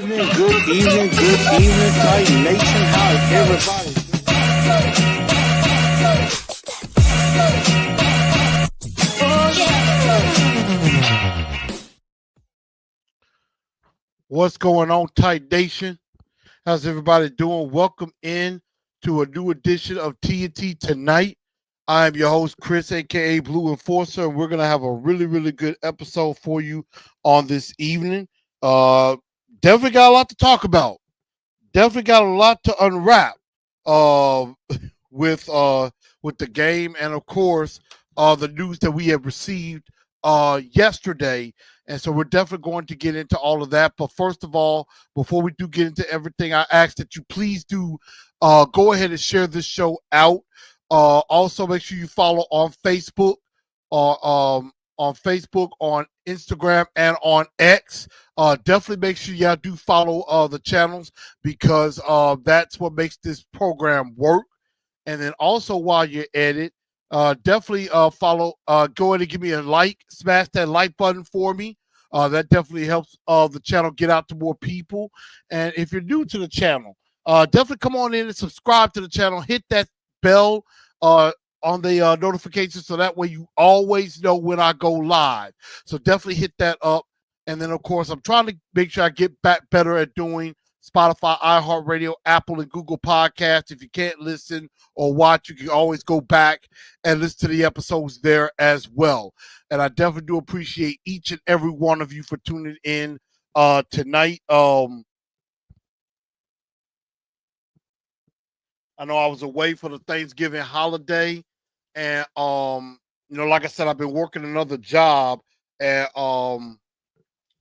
good evening, Titan Nation. How is everybody? What's going on, Titan Nation? How's everybody doing? Welcome in to a new edition of TNT Tonight. I am your host, Chris, aka Blue Enforcer, and we're gonna have a really good episode for you on this evening. Definitely got a lot to talk about. Definitely got a lot to unwrap. Uh, with the game, and of course the news that we have received yesterday. And so we're definitely going to get into all of that. But first of all, before we do get into everything, I ask that you please do go ahead and share this show out. Also, make sure you follow on Facebook, on Instagram, and on X. Definitely make sure y'all do follow the channels, because that's what makes this program work. And then also, while you're at it, definitely follow. Go ahead and give me a like. Smash that like button for me. That definitely helps the channel get out to more people. And if you're new to the channel, definitely come on in and subscribe to the channel. Hit that bell on the notifications, so that way you always know when I go live. So definitely hit that up. And then, of course, I'm trying to make sure I get back better at doing Spotify, iHeartRadio, Apple, and Google Podcasts. If you can't listen or watch, you can always go back and listen to the episodes there as well. And I definitely do appreciate each and every one of you for tuning in tonight. I know I was away for the Thanksgiving holiday, and like I said, I've been working another job, and I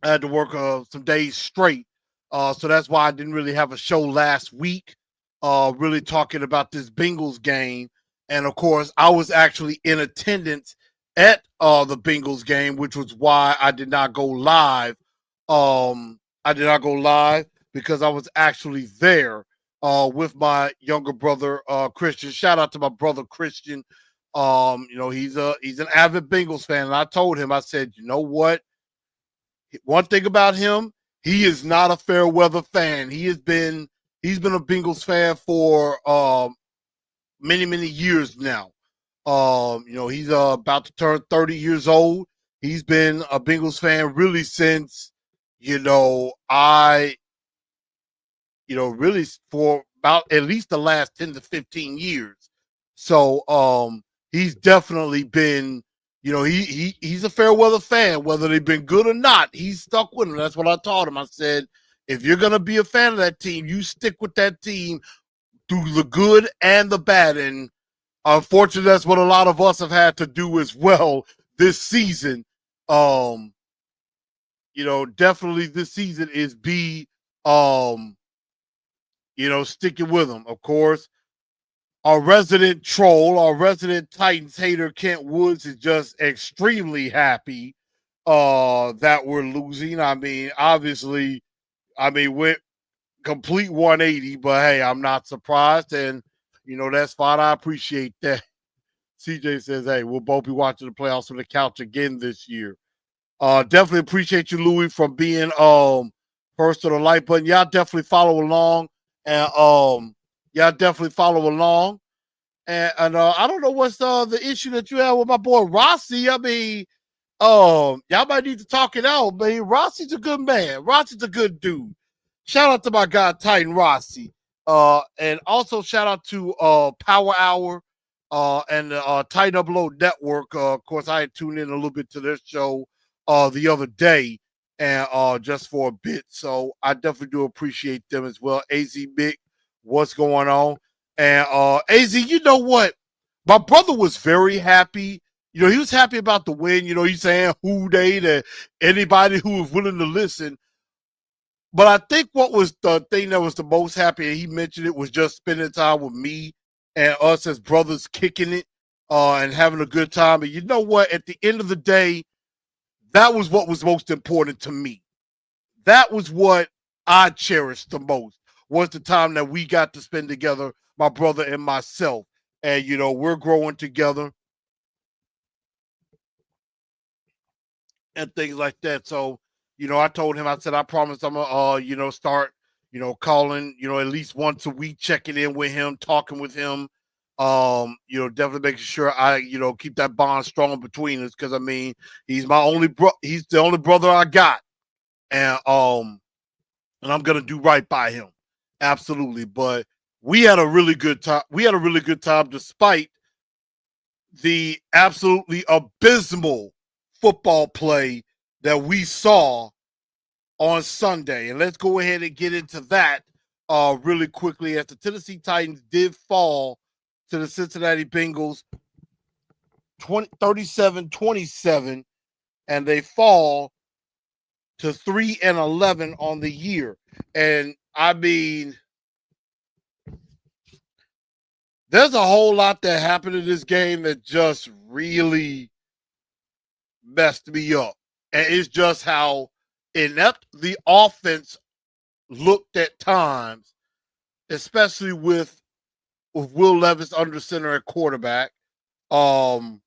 had to work some days straight. So that's why I didn't really have a show last week, really talking about this Bengals game. And of course, I was actually in attendance at the Bengals game, which was why I did not go live. I did not go live because I was actually there with my younger brother, Christian. Shout out to my brother Christian. He's an avid Bengals fan, and I told him, I said, you know what? One thing about him, he is not a fair weather fan. He's been a Bengals fan for many years now. He's about to turn 30 years old. He's been a Bengals fan really since, really for about at least the last 10 to 15 years. So he's definitely been, he's a fair weather fan. Whether they've been good or not, he's stuck with them. That's what I taught him. I said, if you're going to be a fan of that team, you stick with that team through the good and the bad. And unfortunately, that's what a lot of us have had to do as well this season. Definitely this season is sticking with them. Of course, our resident troll, our resident Titans hater, Kent Woods, is just extremely happy that we're losing. I mean, obviously, we're complete 180, but hey, I'm not surprised, and that's fine. I appreciate that. CJ says, hey, we'll both be watching the playoffs on the couch again this year. Definitely appreciate you, Louis, from being first to the like button. Y'all definitely follow along, and And I don't know what's the issue that you have with my boy Rossi. I mean, y'all might need to talk it out, man. Rossi's a good man. Rossi's a good dude. Shout out to my guy Titan Rossi. And also shout out to Power Hour and the Titan Upload Network. Of course, I had tuned in a little bit to their show the other day, and just for a bit. So I definitely do appreciate them as well. AZ Mick, what's going on? And AZ, you know what? My brother was very happy. He was happy about the win. He's saying who they to anybody who was willing to listen. But I think what was the thing that was the most happy, and he mentioned it, was just spending time with me and us as brothers, kicking it and having a good time. And you know what? At the end of the day, that was what was most important to me. That was what I cherished the most, was the time that we got to spend together, my brother and myself. And, we're growing together and things like that. So, I told him, I said, I promise I'm gonna, start, calling, at least once a week, checking in with him, talking with him. Definitely making sure I, keep that bond strong between us. Cause I mean, he's he's the only brother I got. And I'm gonna do right by him. Absolutely. But we had a really good time. We had a really good time despite the absolutely abysmal football play that we saw on Sunday. And let's go ahead and get into that really quickly, as the Tennessee Titans did fall to the Cincinnati Bengals 37-27, and they fall to 3-11 on the year. And I mean, there's a whole lot that happened in this game that just really messed me up. And it's just how inept the offense looked at times, especially with Will Levis under center at quarterback. The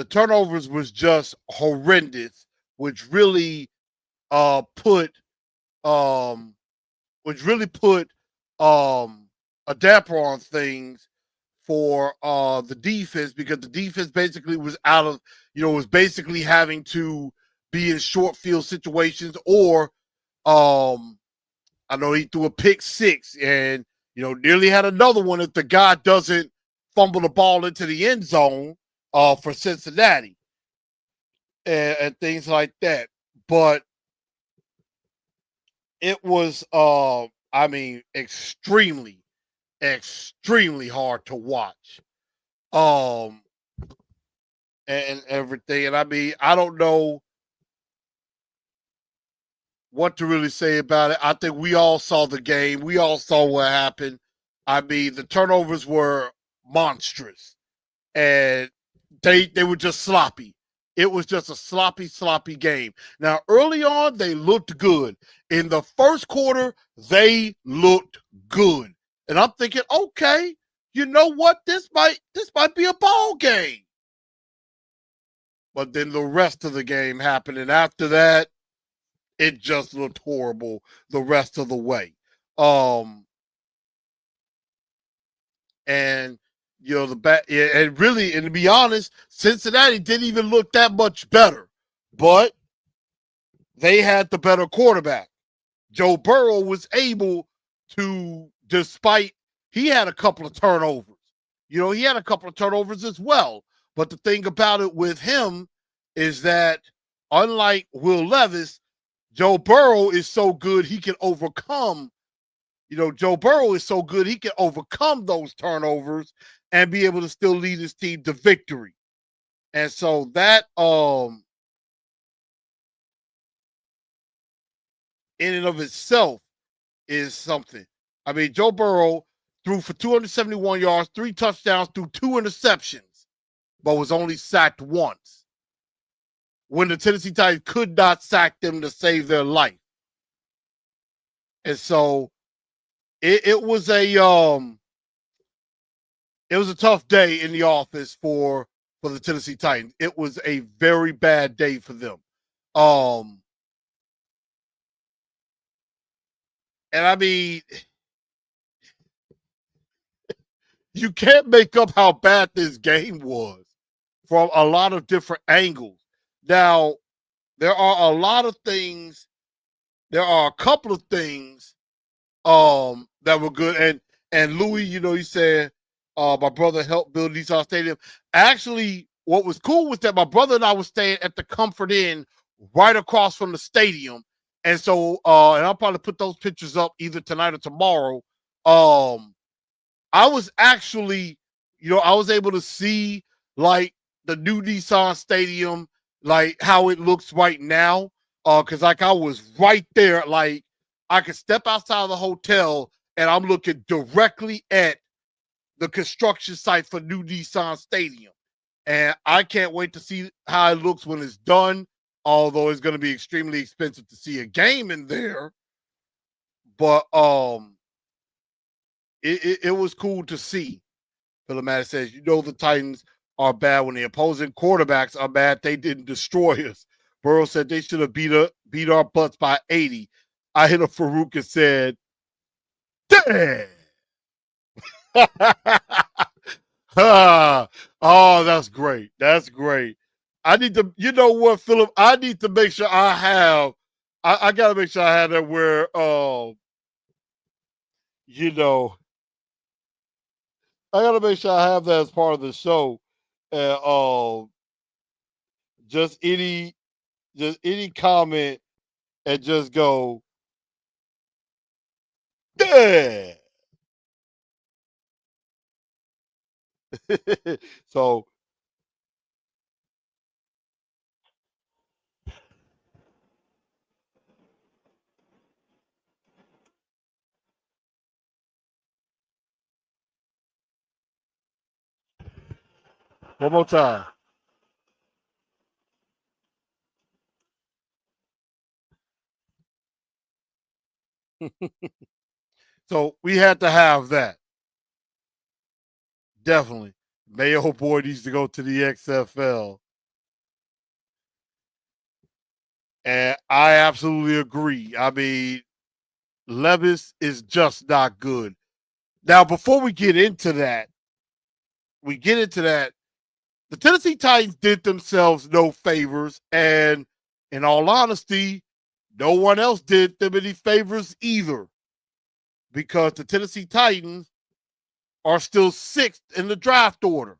turnovers was just horrendous, which really put a damper on things for the defense, because the defense basically was was basically having to be in short field situations, or I know he threw a pick six and, nearly had another one if the guy doesn't fumble the ball into the end zone for Cincinnati and things like that. But it was, extremely, extremely hard to watch. Um, and everything. And I mean, I don't know what to really say about it. I think we all saw the game. We all saw what happened. I mean, the turnovers were monstrous, and they were just sloppy. It was just a sloppy game. Now, early on, they looked good. In the first quarter, they looked good. And I'm thinking, okay, you know what? This might be a ball game. But then the rest of the game happened, and after that, it just looked horrible the rest of the way. And the back, and really, and to be honest, Cincinnati didn't even look that much better, but they had the better quarterback. Joe Burrow was able to, despite he had a couple of turnovers. He had a couple of turnovers as well. But the thing about it with him is that, unlike Will Levis, Joe Burrow is so good he can overcome. Joe Burrow is so good he can overcome those turnovers and be able to still lead his team to victory. And so that in and of itself is something. I mean, Joe Burrow threw for 271 yards, 3 touchdowns, threw 2 interceptions, but was only sacked once, when the Tennessee Titans could not sack them to save their life. And so it was a tough day in the office for the Tennessee Titans. It was a very bad day for them. And I mean, you can't make up how bad this game was from a lot of different angles. Now, there are a lot of things. There are a couple of things that were good. And Louis, he said, my brother helped build Nissan Stadium. Actually, what was cool was that my brother and I were staying at the Comfort Inn right across from the stadium. And so, and I'll probably put those pictures up either tonight or tomorrow. I was actually, I was able to see like the new Nissan Stadium, like how it looks right now. Cause like I was right there, like I could step outside of the hotel and I'm looking directly at the construction site for new Nissan Stadium. And I can't wait to see how it looks when it's done, although it's going to be extremely expensive to see a game in there. But it was cool to see. Philomatic says, the Titans are bad when the opposing quarterbacks are bad. They didn't destroy us. Burrow said they should have beat our butts by 80. I hit a Farouk and said, damn. Oh, that's great. That's great. I need to, you know what, Philip? I need to make sure I got to make sure I have that where, you know, I got to make sure I have that as part of the show. And just any comment and just go, yeah. So one more time. So we had to have that. Definitely. Mayo boy needs to go to the XFL. And I absolutely agree. I mean, Levis is just not good. Now, before we get into that, the Tennessee Titans did themselves no favors. And in all honesty, no one else did them any favors either. Because the Tennessee Titans are still sixth in the draft order.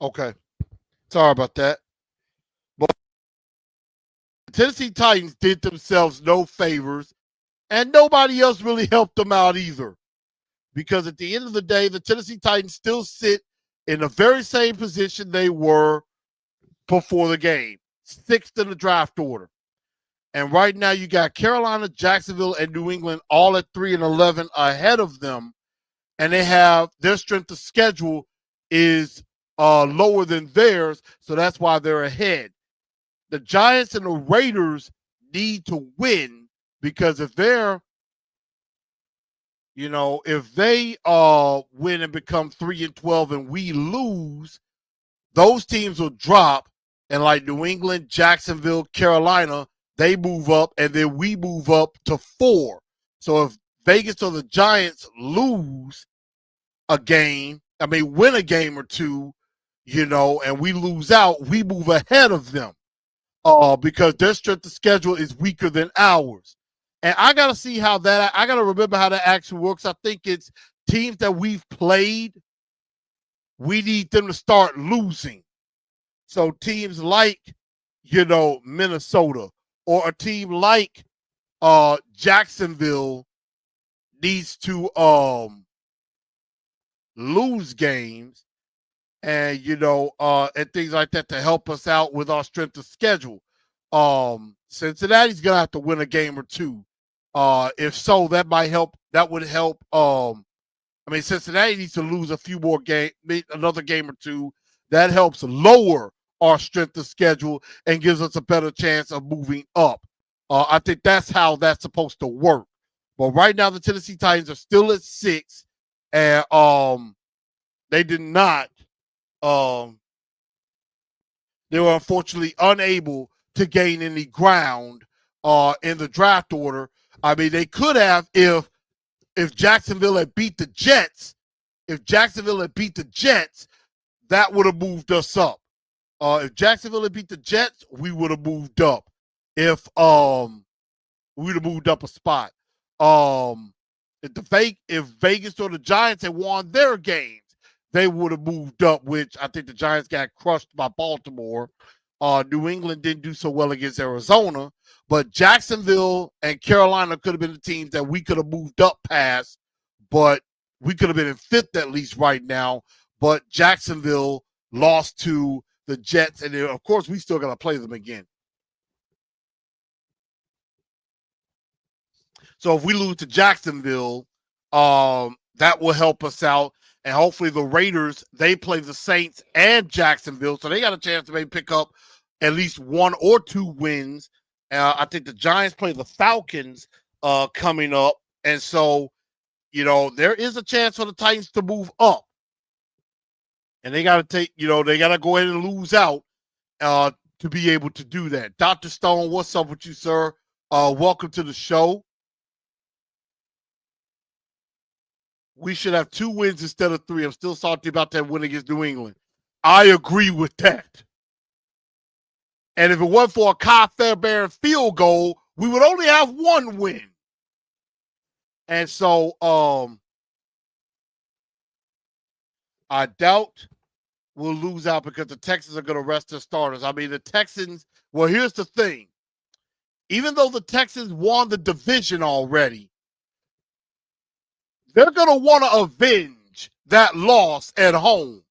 Okay. Sorry about that. But the Tennessee Titans did themselves no favors, and nobody else really helped them out either. Because at the end of the day, the Tennessee Titans still sit in the very same position they were before the game, sixth in the draft order. And right now, you got Carolina, Jacksonville, and New England all at 3-11 ahead of them, and they have their strength of schedule is lower than theirs, so that's why they're ahead. The Giants and the Raiders need to win because if they're, if they win and become 3-12 and we lose, those teams will drop, and like New England, Jacksonville, Carolina, they move up, and then we move up to 4. So if Vegas or the Giants lose a game, win a game or two, and we lose out, we move ahead of them because their strength of schedule is weaker than ours. And I got to see how that, I got to remember how that actually works. I think it's teams that we've played, we need them to start losing. So teams like, Minnesota or a team like Jacksonville needs to lose games and and things like that to help us out with our strength of schedule. Cincinnati's gonna have to win a game or two. If so, that might help. That would help. Cincinnati needs to lose a few more game, another game or two. That helps lower our strength of schedule and gives us a better chance of moving up. I think that's how that's supposed to work. But right now, the Tennessee Titans are still at 6, and they did not. They were unfortunately unable to gain any ground in the draft order. They could have if Jacksonville had beat the Jets. If Jacksonville had beat the Jets, that would have moved us up. If Jacksonville had beat the Jets, we would have moved up. If we would have moved up a spot. If Vegas or the Giants had won their games, they would have moved up, which I think the Giants got crushed by Baltimore. New England didn't do so well against Arizona, but Jacksonville and Carolina could have been the teams that we could have moved up past, but we could have been in 5th at least right now. But Jacksonville lost to the Jets, and of course, we still got to play them again. So if we lose to Jacksonville, that will help us out. And hopefully the Raiders, they play the Saints and Jacksonville, so they got a chance to maybe pick up at least 1 or 2 wins. I think the Giants play the Falcons coming up. And so, there is a chance for the Titans to move up. And they got to they got to go ahead and lose out to be able to do that. Dr. Stone, what's up with you, sir? Welcome to the show. We should have 2 wins instead of 3. I'm still salty about that win against New England. I agree with that. And if it wasn't for a Kyle Fairbairn field goal, we would only have 1 win. And so I doubt we'll lose out because the Texans are going to rest their starters. I mean, the Texans, well, here's the thing. Even though the Texans won the division already, they're going to want to avenge that loss at home.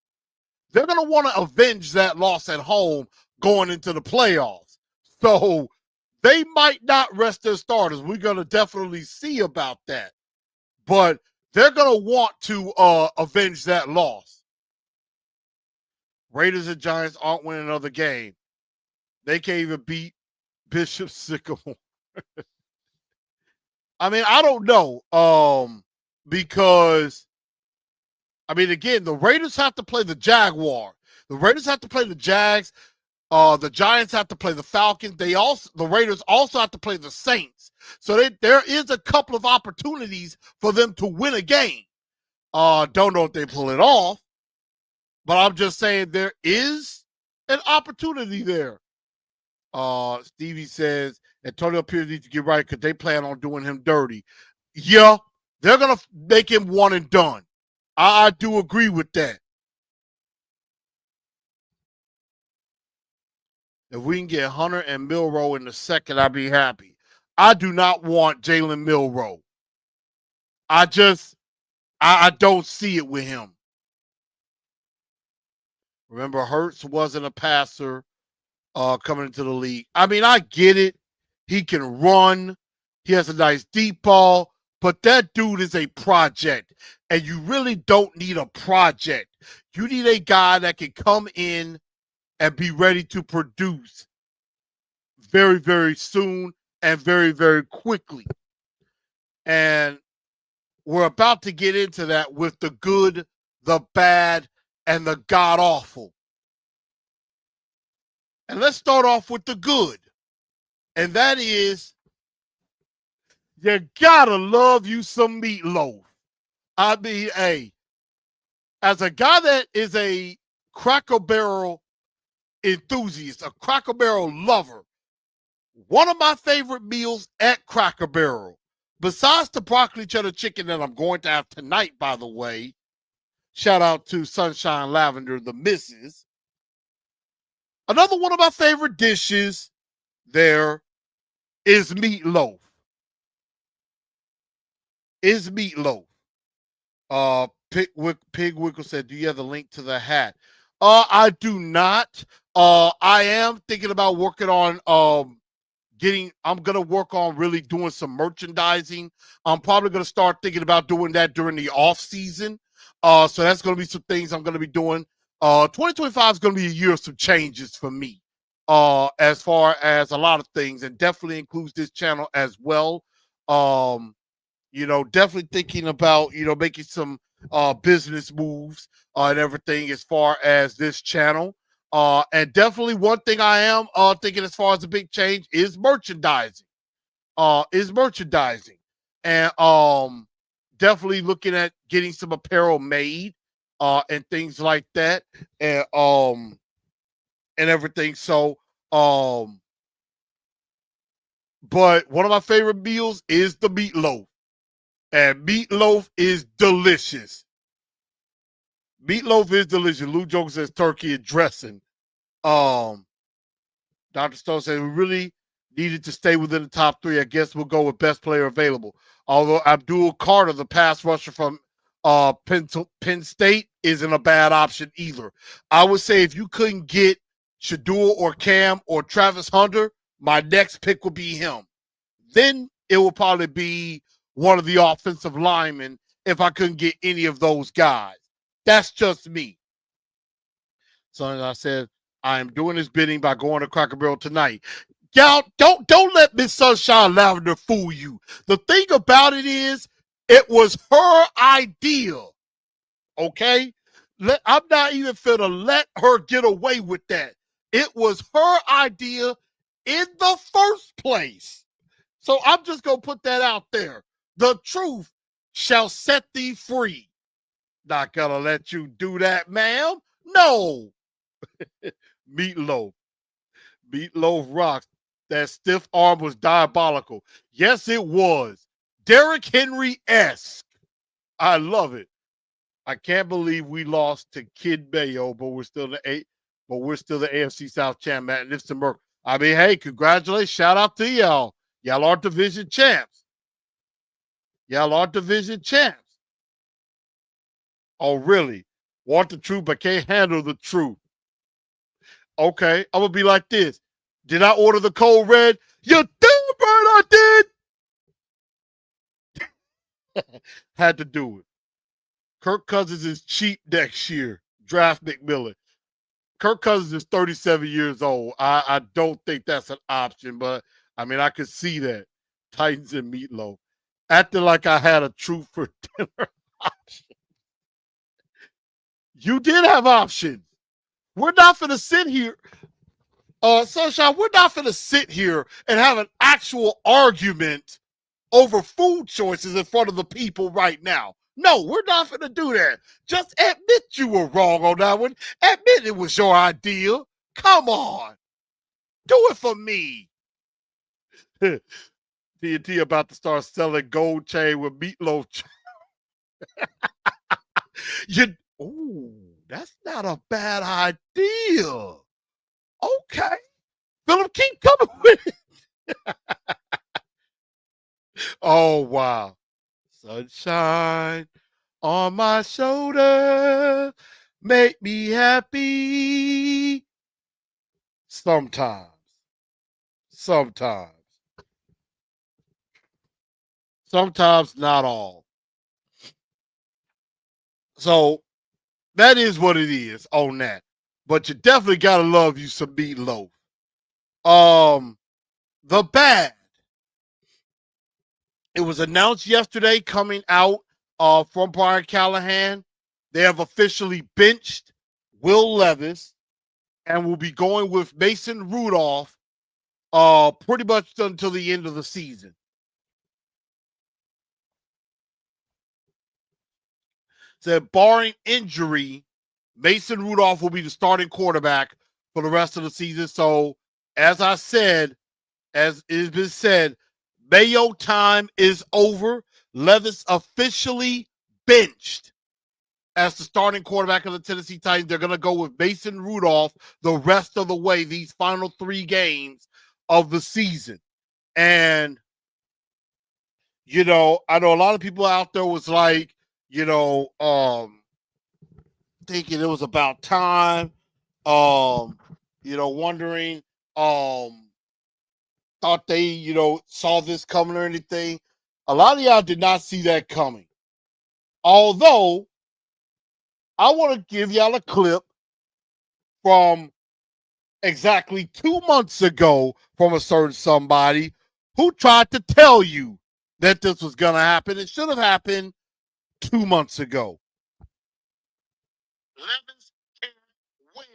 They're going to want to avenge that loss at home going into the playoffs. So they might not rest their starters. We're going to definitely see about that. But they're going to want to avenge that loss. Raiders and Giants aren't winning another game. They can't even beat Bishop Sycamore. I mean, I don't know. Because, I mean, again, the Raiders have to play the Jaguar. The Raiders have to play the Jags. The Giants have to play the Falcons. The Raiders also have to play the Saints. So there is a couple of opportunities for them to win a game. Don't know if they pull it off, but I'm just saying there is an opportunity there. Stevie says Antonio Pierce needs to get right because they plan on doing him dirty. Yeah, they're going to make him one and done. I do agree with that. If we can get Hunter and Milroe in the second, I'd be happy. I do not want Jalen Milroe. I don't see it with him. Remember, Hurts wasn't a passer coming into the league. I mean, I get it. He can run. He has a nice deep ball. But that dude is a project. And you really don't need a project. You need a guy that can come in and be ready to produce very, very soon and very, very quickly. And we're about to get into that with the good, the bad, and the god-awful. And let's start off with the good. And that is, you gotta love you some meatloaf. I mean, hey, as a guy that is a Cracker Barrel enthusiast, a Cracker Barrel lover, one of my favorite meals at Cracker Barrel, besides the broccoli cheddar chicken that I'm going to have tonight, by the way, shout out to Sunshine Lavender, the missus. Another one of my favorite dishes there is meatloaf. Pig Wickle said, do you have the link to the hat? I do not. I am thinking about working on I'm going to work on really doing some merchandising. I'm probably going to start thinking about doing that during the off season. So that's going to be some things I'm going to be doing. 2025 is going to be a year of some changes for me as far as a lot of things, and definitely includes this channel as well. Definitely thinking about, making some business moves and everything as far as this channel. And definitely one thing I am thinking as far as a big change is merchandising. And definitely looking at getting some apparel made and things like that. And everything. So but one of my favorite meals is the meatloaf. And meatloaf is delicious. Meatloaf is delicious. Lou Joker says turkey and dressing. Dr. Stone said we really needed to stay within the top 3. I guess we'll go with best player available. Although Abdul Carter, the pass rusher from Penn State, isn't a bad option either. I would say if you couldn't get Shador or Cam or Travis Hunter, my next pick would be him. Then it will probably be one of the offensive linemen if I couldn't get any of those guys. That's just me. So as I said, I am doing this bidding by going to Cracker Barrel tonight. Y'all, don't let Miss Sunshine Lavender fool you. The thing about it is, it was her idea. Okay? I'm not even finna let her get away with that. It was her idea in the first place. So I'm just gonna put that out there. The truth shall set thee free. Not gonna let you do that, ma'am. No. Meatloaf. Meatloaf rocks. That stiff arm was diabolical. Yes, it was. Derrick Henry-esque. I love it. I can't believe we lost to Kid Mayo, but we're still the AFC South champ, Matt. It's the Merc. I mean, hey, congratulations. Shout out to y'all. Y'all are division champs. Y'all are division champs. Oh, really? Want the truth, but can't handle the truth. Okay, I'm gonna be like this. Did I order the cold red? You damn right I did. Had to do it. Kirk Cousins is cheap next year. Draft McMillan. Kirk Cousins is 37 years old. I don't think that's an option, but I mean, I could see that. Titans and Meatloaf. Acting like I had a truth for dinner option. You did have options. We're not going to sit here. Sunshine, we're not going to sit here and have an actual argument over food choices in front of the people right now. No, we're not going to do that. Just admit you were wrong on that one. Admit it was your idea. Come on. Do it for me. TNT about to start selling gold chain with meatloaf. That's not a bad idea. Okay. Philip, keep coming with it. Oh, wow. Sunshine on my shoulder, make me happy. Sometimes. Sometimes. Sometimes, not all. So that is what it is on that. But you definitely gotta love you some meatloaf. The bad. It was announced yesterday coming out from Brian Callahan. They have officially benched Will Levis and will be going with Mason Rudolph pretty much until the end of the season. Said barring injury, Mason Rudolph will be the starting quarterback for the rest of the season. So, as I said, as it has been said, Mayo time is over. Levis officially benched as the starting quarterback of the Tennessee Titans. They're going to go with Mason Rudolph the rest of the way, these final 3 games of the season. And, I know a lot of people out there was like, thinking it was about time, wondering, thought they, saw this coming or anything. A lot of y'all did not see that coming. Although, I want to give y'all a clip from exactly 2 months ago from a certain somebody who tried to tell you that this was going to happen. It should have happened 2 months ago. Levis can win.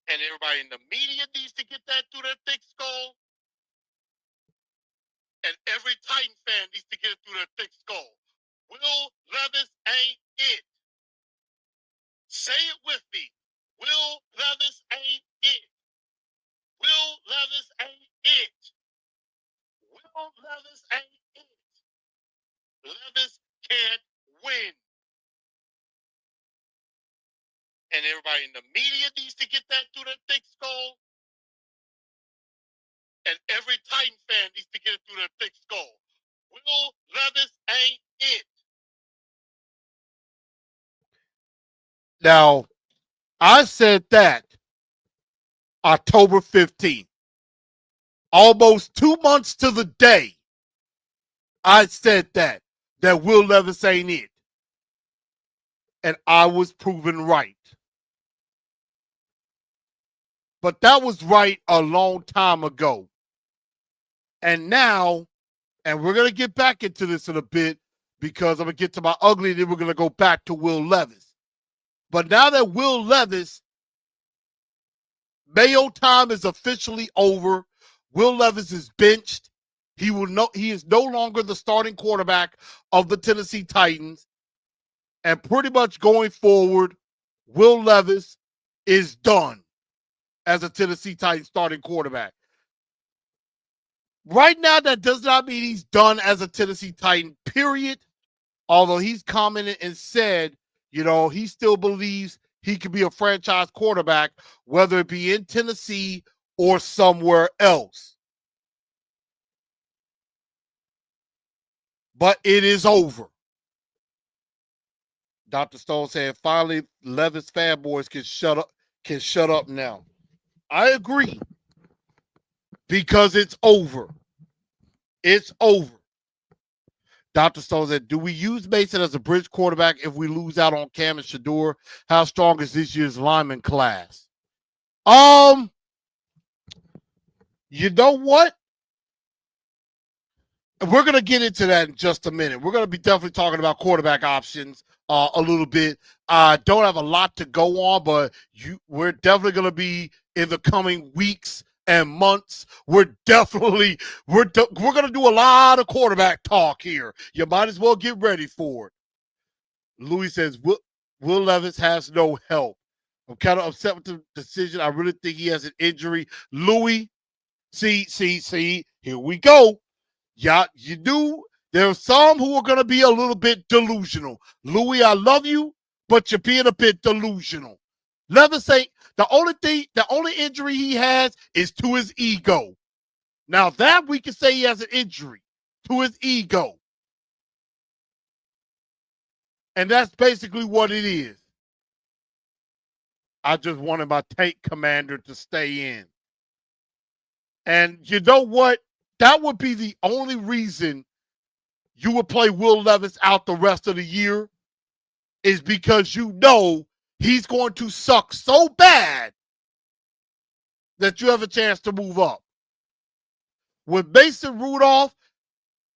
And everybody in the media needs to get that through their thick skull. And every Titan fan needs to get it through their thick skull. Will Levis ain't it. Say it with me. Will Levis ain't it. Will Levis ain't it. Will Levis ain't it. Levis can't win. And everybody in the media needs to get that through their thick skull. And every Titan fan needs to get it through their thick skull. Will Levis ain't it. Now, I said that October 15th. almost 2 months to the day, I said that Will Levis ain't it. And I was proven right. But that was right a long time ago. And now, and we're going to get back into this in a bit because I'm going to get to my ugly, and then we're going to go back to Will Levis. But now that Will Levis, Mayo time is officially over. Will Levis is benched. He is no longer the starting quarterback of the Tennessee Titans. And pretty much going forward, Will Levis is done as a Tennessee Titans starting quarterback. Right now, that does not mean he's done as a Tennessee Titan, period. Although he's commented and said, he still believes he could be a franchise quarterback, whether it be in Tennessee or somewhere else. But it is over. Dr. Stone saying, finally, Levis fanboys can shut up now. I agree. Because it's over. It's over. Dr. Stone said, do we use Mason as a bridge quarterback if we lose out on Cam and Shador? How strong is this year's lineman class? You know what? We're going to get into that in just a minute. We're going to be definitely talking about quarterback options a little bit. I don't have a lot to go on, but we're definitely going to be in the coming weeks and months. We're going to do a lot of quarterback talk here. You might as well get ready for it. Louis says, Will Levis has no help. I'm kind of upset with the decision. I really think he has an injury. Louis, see, here we go. Yeah, you do. There are some who are going to be a little bit delusional. Louis, I love you, but you're being a bit delusional. Levis ain't the only injury he has is to his ego. Now that we can say he has an injury to his ego. And that's basically what it is. I just wanted my tank commander to stay in. And you know what? That would be the only reason you would play Will Levis out the rest of the year, is because he's going to suck so bad that you have a chance to move up. With Mason Rudolph,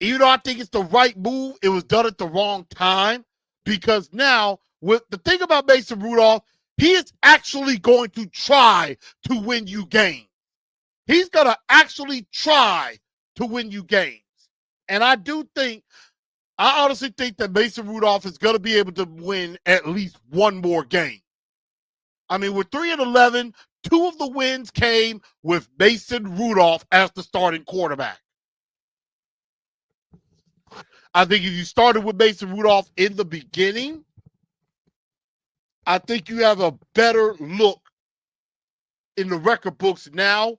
even though I think it's the right move, it was done at the wrong time, because now, with the thing about Mason Rudolph, he is actually going to try to win you games. He's going to actually try to win you games. And I honestly think that Mason Rudolph is going to be able to win at least one more game. I mean, with 3-11, 2 of the wins came with Mason Rudolph as the starting quarterback. I think if you started with Mason Rudolph in the beginning, I think you have a better look in the record books now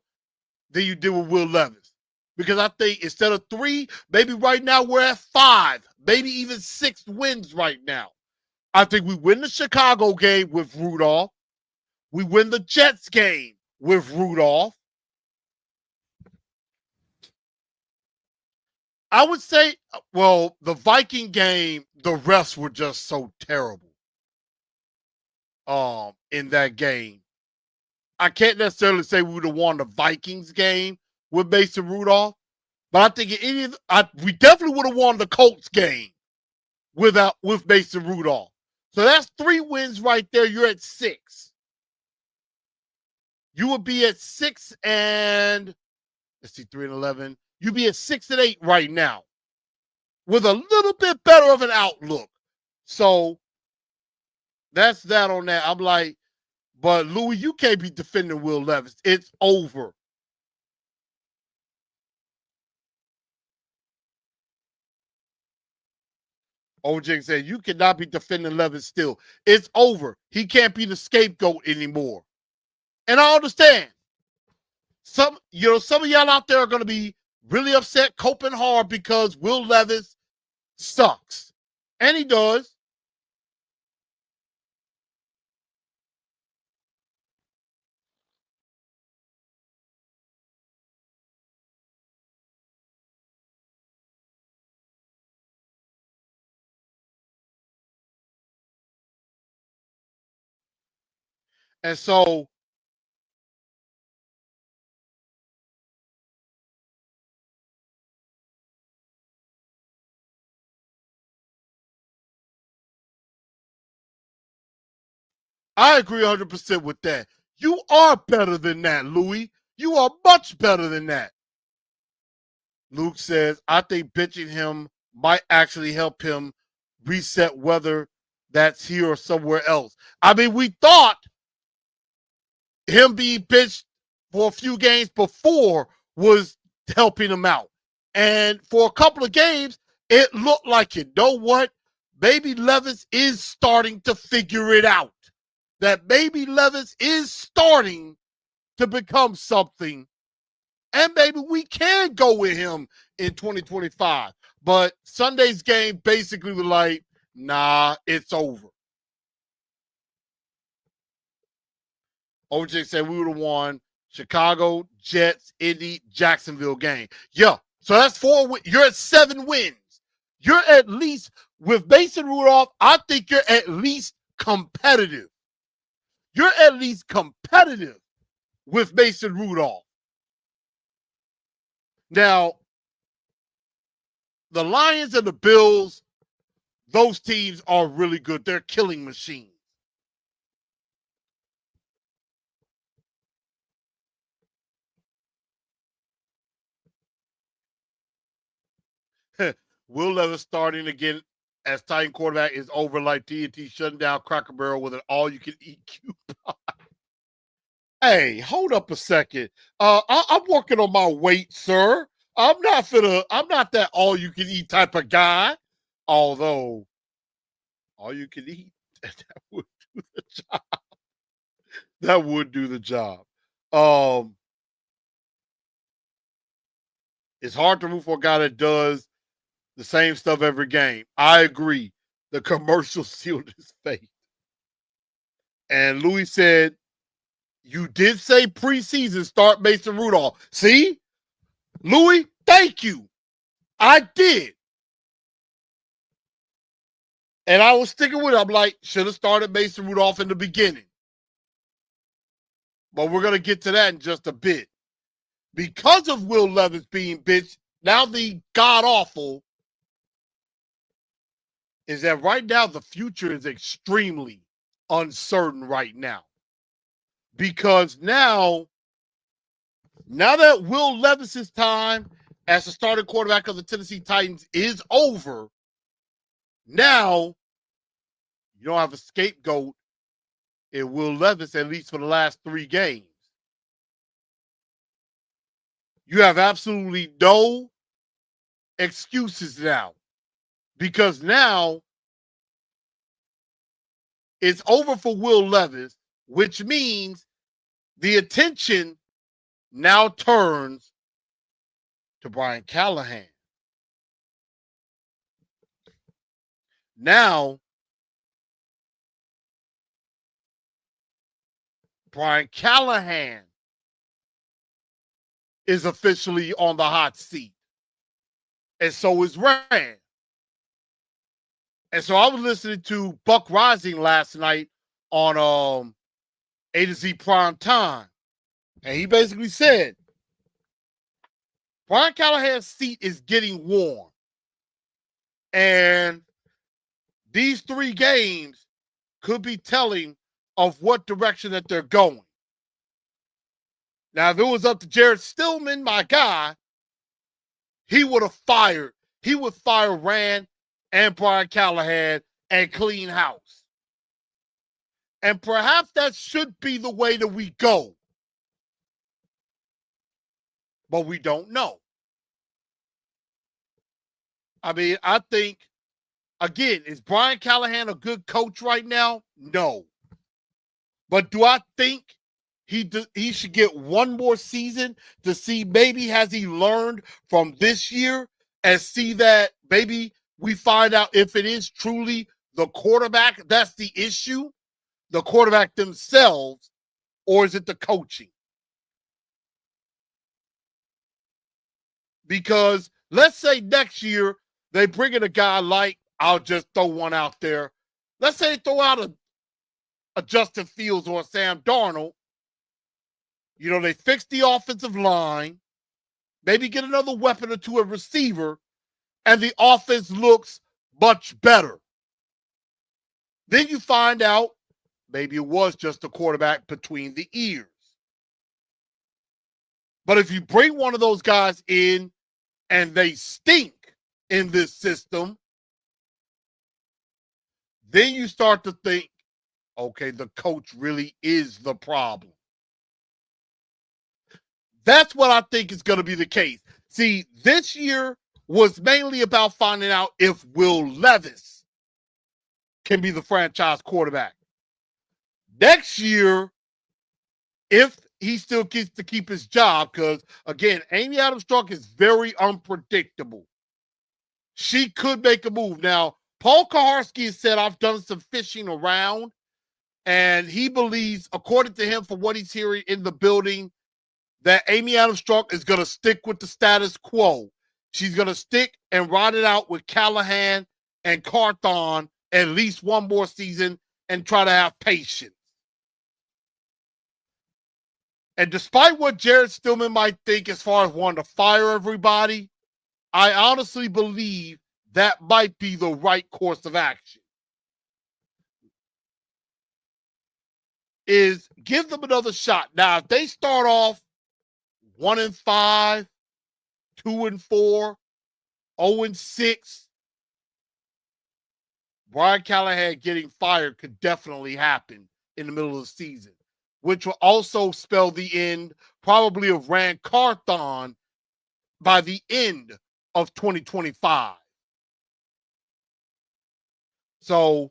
than you did with Will Levis. Because I think instead of 3, maybe right now we're at 5, maybe even 6 wins right now. I think we win the Chicago game with Rudolph. We win the Jets game with Rudolph. I would say, well, the Viking game, the refs were just so terrible in that game. I can't necessarily say we would have won the Vikings game with Mason Rudolph, but I think we definitely would have won the Colts game with Mason Rudolph. So that's 3 wins right there. You're at 6. You would be at 6 and let's see, 3-11. You'd be at 6-8 right now with a little bit better of an outlook. So that's that on that. I'm like, but Louis, you can't be defending Will Levis. It's over. OJ said, you cannot be defending Levis still. It's over. He can't be the scapegoat anymore. And I understand. Some of y'all out there are going to be really upset, coping hard because Will Levis sucks. And he does. And so I agree 100% with that. You are better than that, Louis. You are much better than that. Luke says, I think benching him might actually help him reset, whether that's here or somewhere else. I mean, we thought him being benched for a few games before was helping him out. And for a couple of games, it looked like, you know what? Maybe Levis is starting to figure it out. That maybe Levis is starting to become something. And maybe we can go with him in 2025. But Sunday's game basically was like, nah, it's over. OJ said we would have won Chicago, Jets, Indy, Jacksonville game. Yeah. So that's 4. You're at 7 wins. You're at least, with Mason Rudolph, I think you're at least competitive. You're at least competitive with Mason Rudolph. Now, the Lions and the Bills, those teams are really good. They're killing machines. Will Levis starting again as Titan quarterback is over like TNT shutting down Cracker Barrel with an all-you-can-eat coupon. Hey, hold up a second. I'm working on my weight, sir. I'm not that all-you-can-eat type of guy. Although, all-you-can-eat, that would do the job. That would do the job. It's hard to root for a guy that does the same stuff every game. I agree. The commercial sealed his fate. And Louis said, you did say preseason start Mason Rudolph. See? Louis, thank you. I did. And I was sticking with it. I'm like, should have started Mason Rudolph in the beginning. But we're going to get to that in just a bit. Because of Will Levis being bitched, now the god-awful is that right now the future is extremely uncertain right now. Because now that Will Levis's time as the starting quarterback of the Tennessee Titans is over, now you don't have a scapegoat in Will Levis, at least for the last 3 games. You have absolutely no excuses now, because now it's over for Will Levis, which means the attention now turns to Brian Callahan. Now, Brian Callahan is officially on the hot seat. And so is Rand. And so I was listening to Buck Rising last night on A to Z Prime Time. And he basically said, Brian Callahan's seat is getting warm. And these 3 games could be telling of what direction that they're going. Now, if it was up to Jared Stillman, my guy, he would have fired. He would fire Rand and Brian Callahan and clean house. And perhaps that should be the way that we go. But we don't know. I mean, I think, again, is Brian Callahan a good coach right now? No. But do I think he should get one more season to see maybe has he learned from this year and see that maybe we find out if it is truly the quarterback that's the issue, the quarterback themselves, or is it the coaching? Because let's say next year they bring in a guy like, I'll just throw one out there. Let's say they throw out a Justin Fields or a Sam Darnold. You know, they fix the offensive line, maybe get another weapon or two, a receiver, and the offense looks much better. Then you find out maybe it was just a quarterback between the ears. But if you bring one of those guys in and they stink in this system, then you start to think, okay, the coach really is the problem. That's what I think is going to be the case. See, this year was mainly about finding out if Will Levis can be the franchise quarterback. Next year, if he still gets to keep his job, because, again, Amy Adams-Strunk is very unpredictable. She could make a move. Now, Paul Kaharski has said, I've done some fishing around, and he believes, according to him, from what he's hearing in the building, that Amy Adams-Strunk is going to stick with the status quo. She's going to stick and ride it out with Callahan and Carthon at least one more season and try to have patience. And despite what Jared Stillman might think as far as wanting to fire everybody, I honestly believe that might be the right course of action. Is give them another shot. Now, if they start off 1-5, 2-4, 0-6, Brian Callahan getting fired could definitely happen in the middle of the season, which will also spell the end probably of Rand Carthon by the end of 2025. So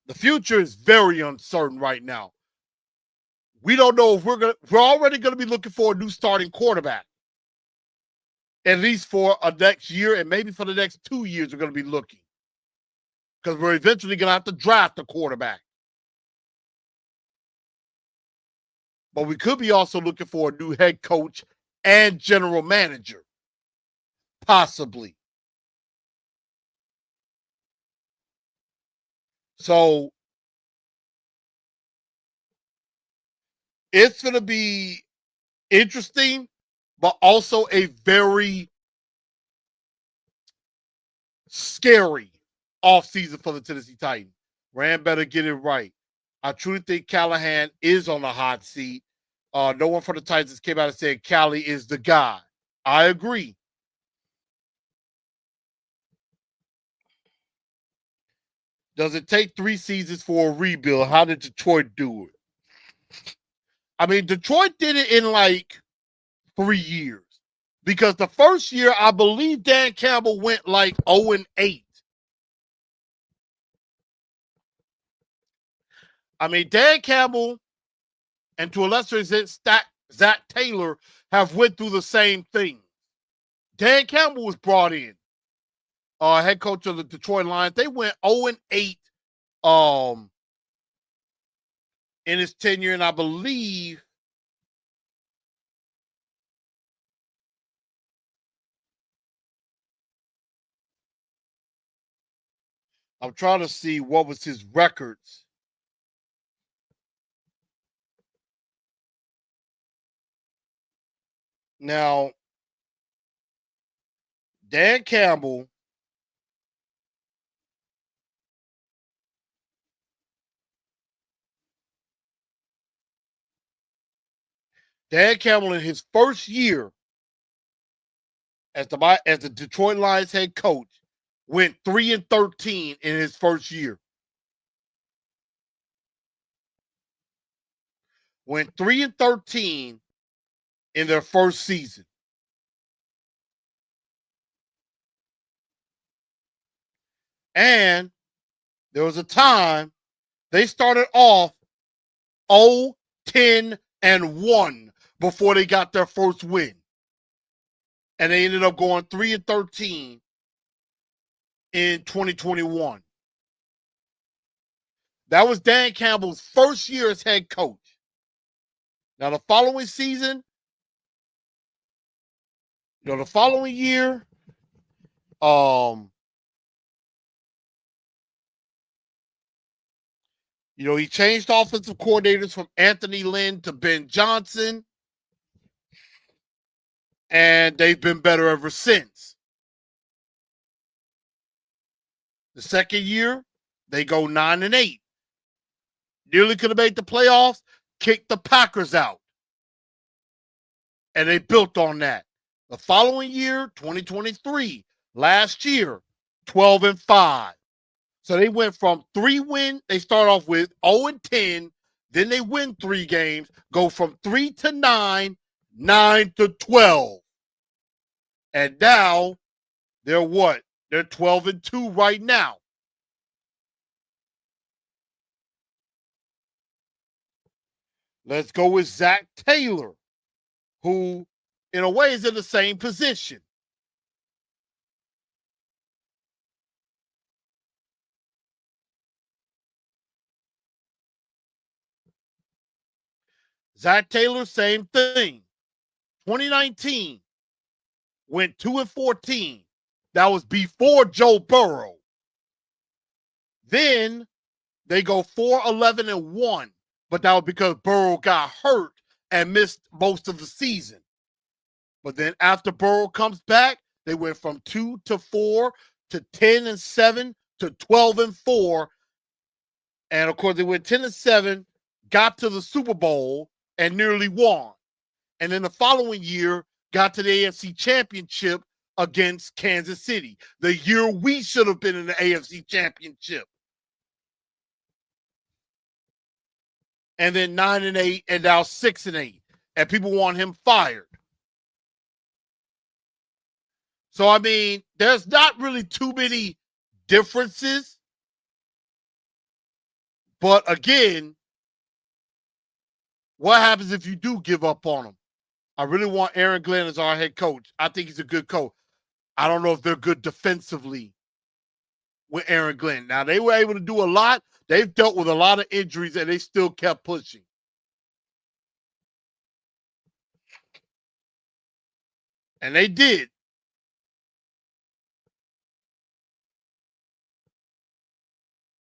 the future is very uncertain right now. We don't know if we're already going to be looking for a new starting quarterback. At least for a next year, and maybe for the next 2 years, we're going to be looking. Because we're eventually going to have to draft a quarterback. But we could be also looking for a new head coach and general manager. Possibly. So it's going to be interesting, but also a very scary offseason for the Tennessee Titans. Rand better get it right. I truly think Callahan is on the hot seat. No one from the Titans came out and said Callie is the guy. I agree. Does it take 3 seasons for a rebuild? How did Detroit do it? I mean, Detroit did it in like 3 years. Because the first year, I believe Dan Campbell went like 0-8. I mean, Dan Campbell and to a lesser extent, Zach Taylor have went through the same thing. Dan Campbell was brought in, head coach of the Detroit Lions. They went 0-8 in his tenure, and I believe I'm trying to see what was his records. Now, Dan Campbell in his first year as the Detroit Lions head coach went 3-13 in his first year. Went 3-13 in their first season. And there was a time they started off 0-10-1 before they got their first win. And they ended up going 3-13 in 2021. That was Dan Campbell's first year as head coach. Now, the following season, the following year, He changed offensive coordinators from Anthony Lynn to Ben Johnson, and they've been better ever since. The second year, they go 9-8. Nearly could have made the playoffs, kicked the Packers out. And they built on that. The following year, 2023, last year, 12-5. So they went from 3-win. They start off with 0-10. Then they win 3 games, go from 3-9, 9-12. And now they're what? They're 12-2 right now. Let's go with Zach Taylor, who, in a way, is in the same position. Zach Taylor, same thing. 2019 went 2-14. That was before Joe Burrow. Then they go 4-11-1, but that was because Burrow got hurt and missed most of the season. But then after Burrow comes back, they went from 2-4 to 10-7 to 12-4. And of course, they went 10-7, got to the Super Bowl, and nearly won. And then the following year, got to the AFC Championship against Kansas City, the year we should have been in the AFC Championship. And then 9-8, and now 6-8. And people want him fired. So, I mean, there's not really too many differences. But again, what happens if you do give up on him? I really want Aaron Glenn as our head coach. I think he's a good coach. I don't know if they're good defensively with Aaron Glenn. Now, they were able to do a lot. They've dealt with a lot of injuries, and they still kept pushing. And they did.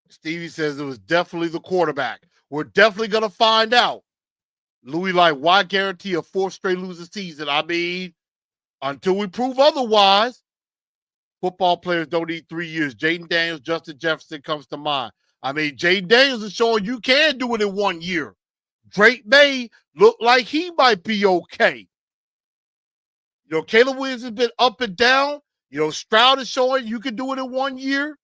Stevie says it was definitely the quarterback. We're definitely going to find out. Louis, like, why guarantee a 4th straight losing season? I mean, until we prove otherwise, football players don't need 3 years. Jaden Daniels, Justin Jefferson comes to mind. I mean, Jaden Daniels is showing you can do it in 1 year. Drake May looked like he might be okay. Caleb Williams has been up and down. Stroud is showing you can do it in 1 year.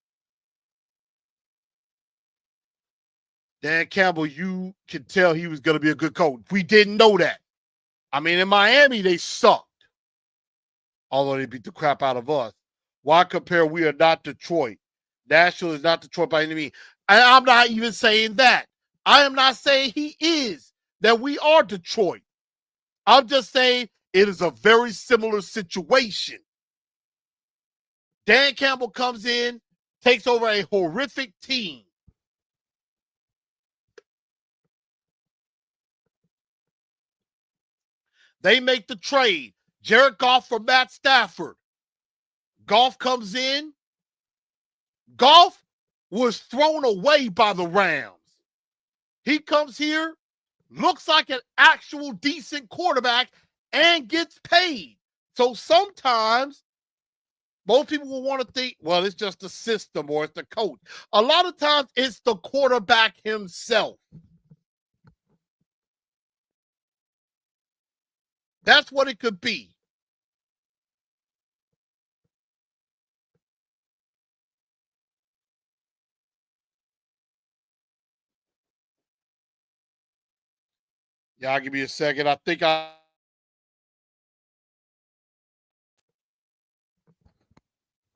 Dan Campbell, you can tell he was going to be a good coach. We didn't know that. I mean, in Miami, they sucked. Although they beat the crap out of us. Why compare? We are not Detroit. Nashville is not Detroit by any means. And I'm not even saying that. I am not saying he is, that we are Detroit. I'm just saying it is a very similar situation. Dan Campbell comes in, takes over a horrific team. They make the trade. Jared Goff for Matt Stafford. Goff comes in. Goff was thrown away by the Rams. He comes here, looks like an actual decent quarterback, and gets paid. So sometimes most people will want to think, well, it's just the system or it's the coach. A lot of times it's the quarterback himself. That's what it could be. Y'all give me a second. I think I.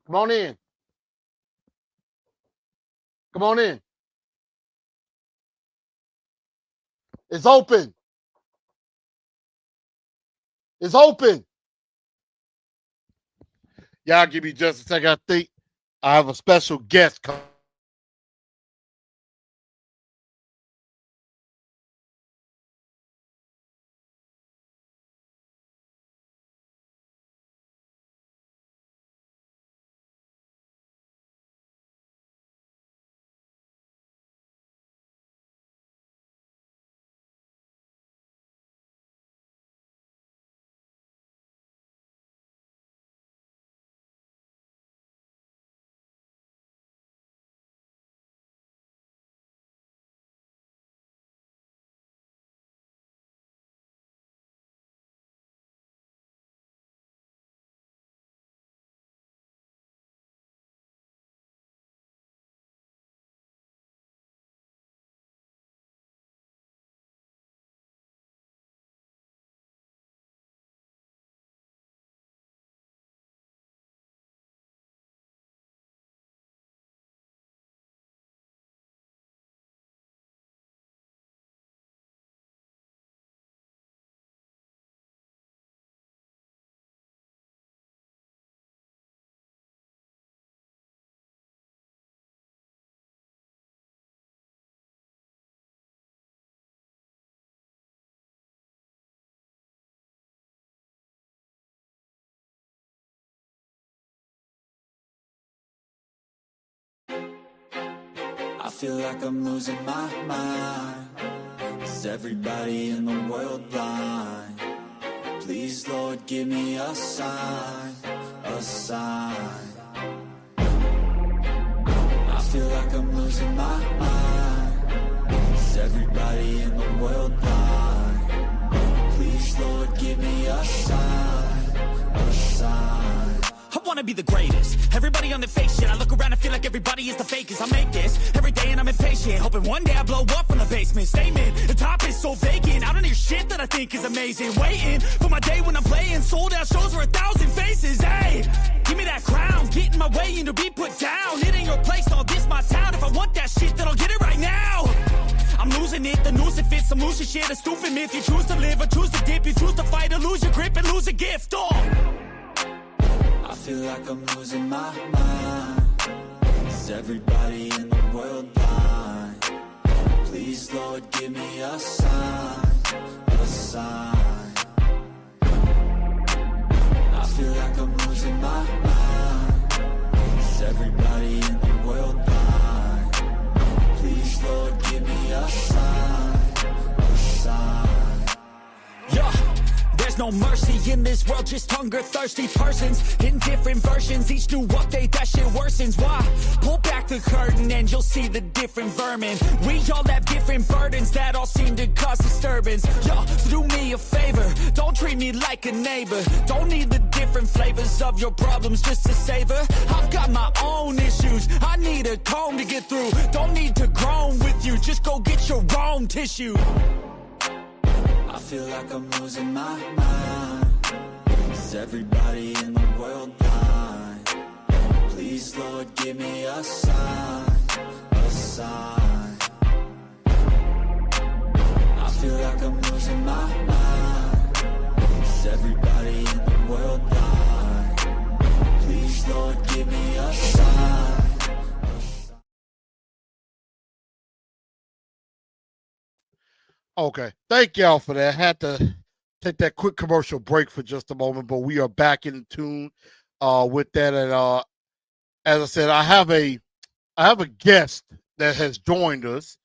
Come on in. Come on in. It's open. It's open. Y'all give me just a second. I think I have a special guest coming. I feel like I'm losing my mind. Is everybody in the world blind? Please, Lord, give me a sign, a sign. I feel like I'm losing my mind. Is everybody in the world blind? Please, Lord, give me a sign, a sign. I wanna be the greatest. Everybody on the fake shit. I look around and feel like everybody is the fakest. I make this every day and I'm impatient, hoping one day I blow up from the basement. Statement, the top is so vacant. I don't hear shit that I think is amazing. Waiting for my day when I'm playing sold out shows for 1,000 faces. Hey, give me that crown, get in my way and to be put down. It ain't your place, no, this my town. If I want that shit, then I'll get it right now. I'm losing it, the noose it fits, I'm losing shit. A stupid myth, you choose to live or choose to dip. You choose to fight or lose your grip and lose a gift. I feel like I'm losing my mind. Is everybody in the world blind? Please, Lord, give me a sign, a sign. I feel like I'm losing my mind. Is everybody in the world blind? Please, Lord, give me a sign, a sign. Yeah. There's no mercy in this world, just hunger-thirsty persons in different versions. Each new update, that shit worsens. Why? Pull back the curtain and you'll see the different vermin. We all have different burdens that all seem to cause disturbance. Yo, so do me a favor, don't treat me like a neighbor. Don't need the different flavors of your problems just to savor. I've got my own issues, I need a comb to get through. Don't need to groan with you, just go get your own tissue. I feel like I'm losing my mind. Is everybody in the world blind? Please, Lord, give me a sign, a sign. I feel like I'm losing my mind. Is everybody in the world blind? Please, Lord, give me a sign, a sign. Okay, thank y'all for that. Had to take that quick commercial break for just a moment, but we are back in tune with that. And as I said, I have a guest that has joined us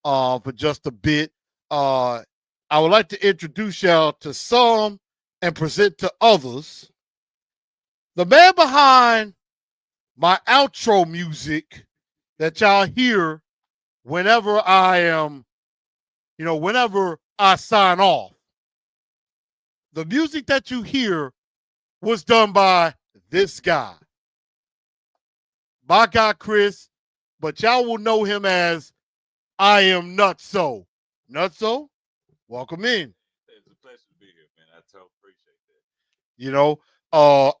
for just a bit. I would like to introduce y'all to some and present to others the man behind my outro music that y'all hear whenever I am, whenever I sign off. The music that you hear was done by this guy, my guy Chris, but y'all will know him as I Am Nutso. Nutso, welcome in. It's a pleasure to be here, man. I totally appreciate that.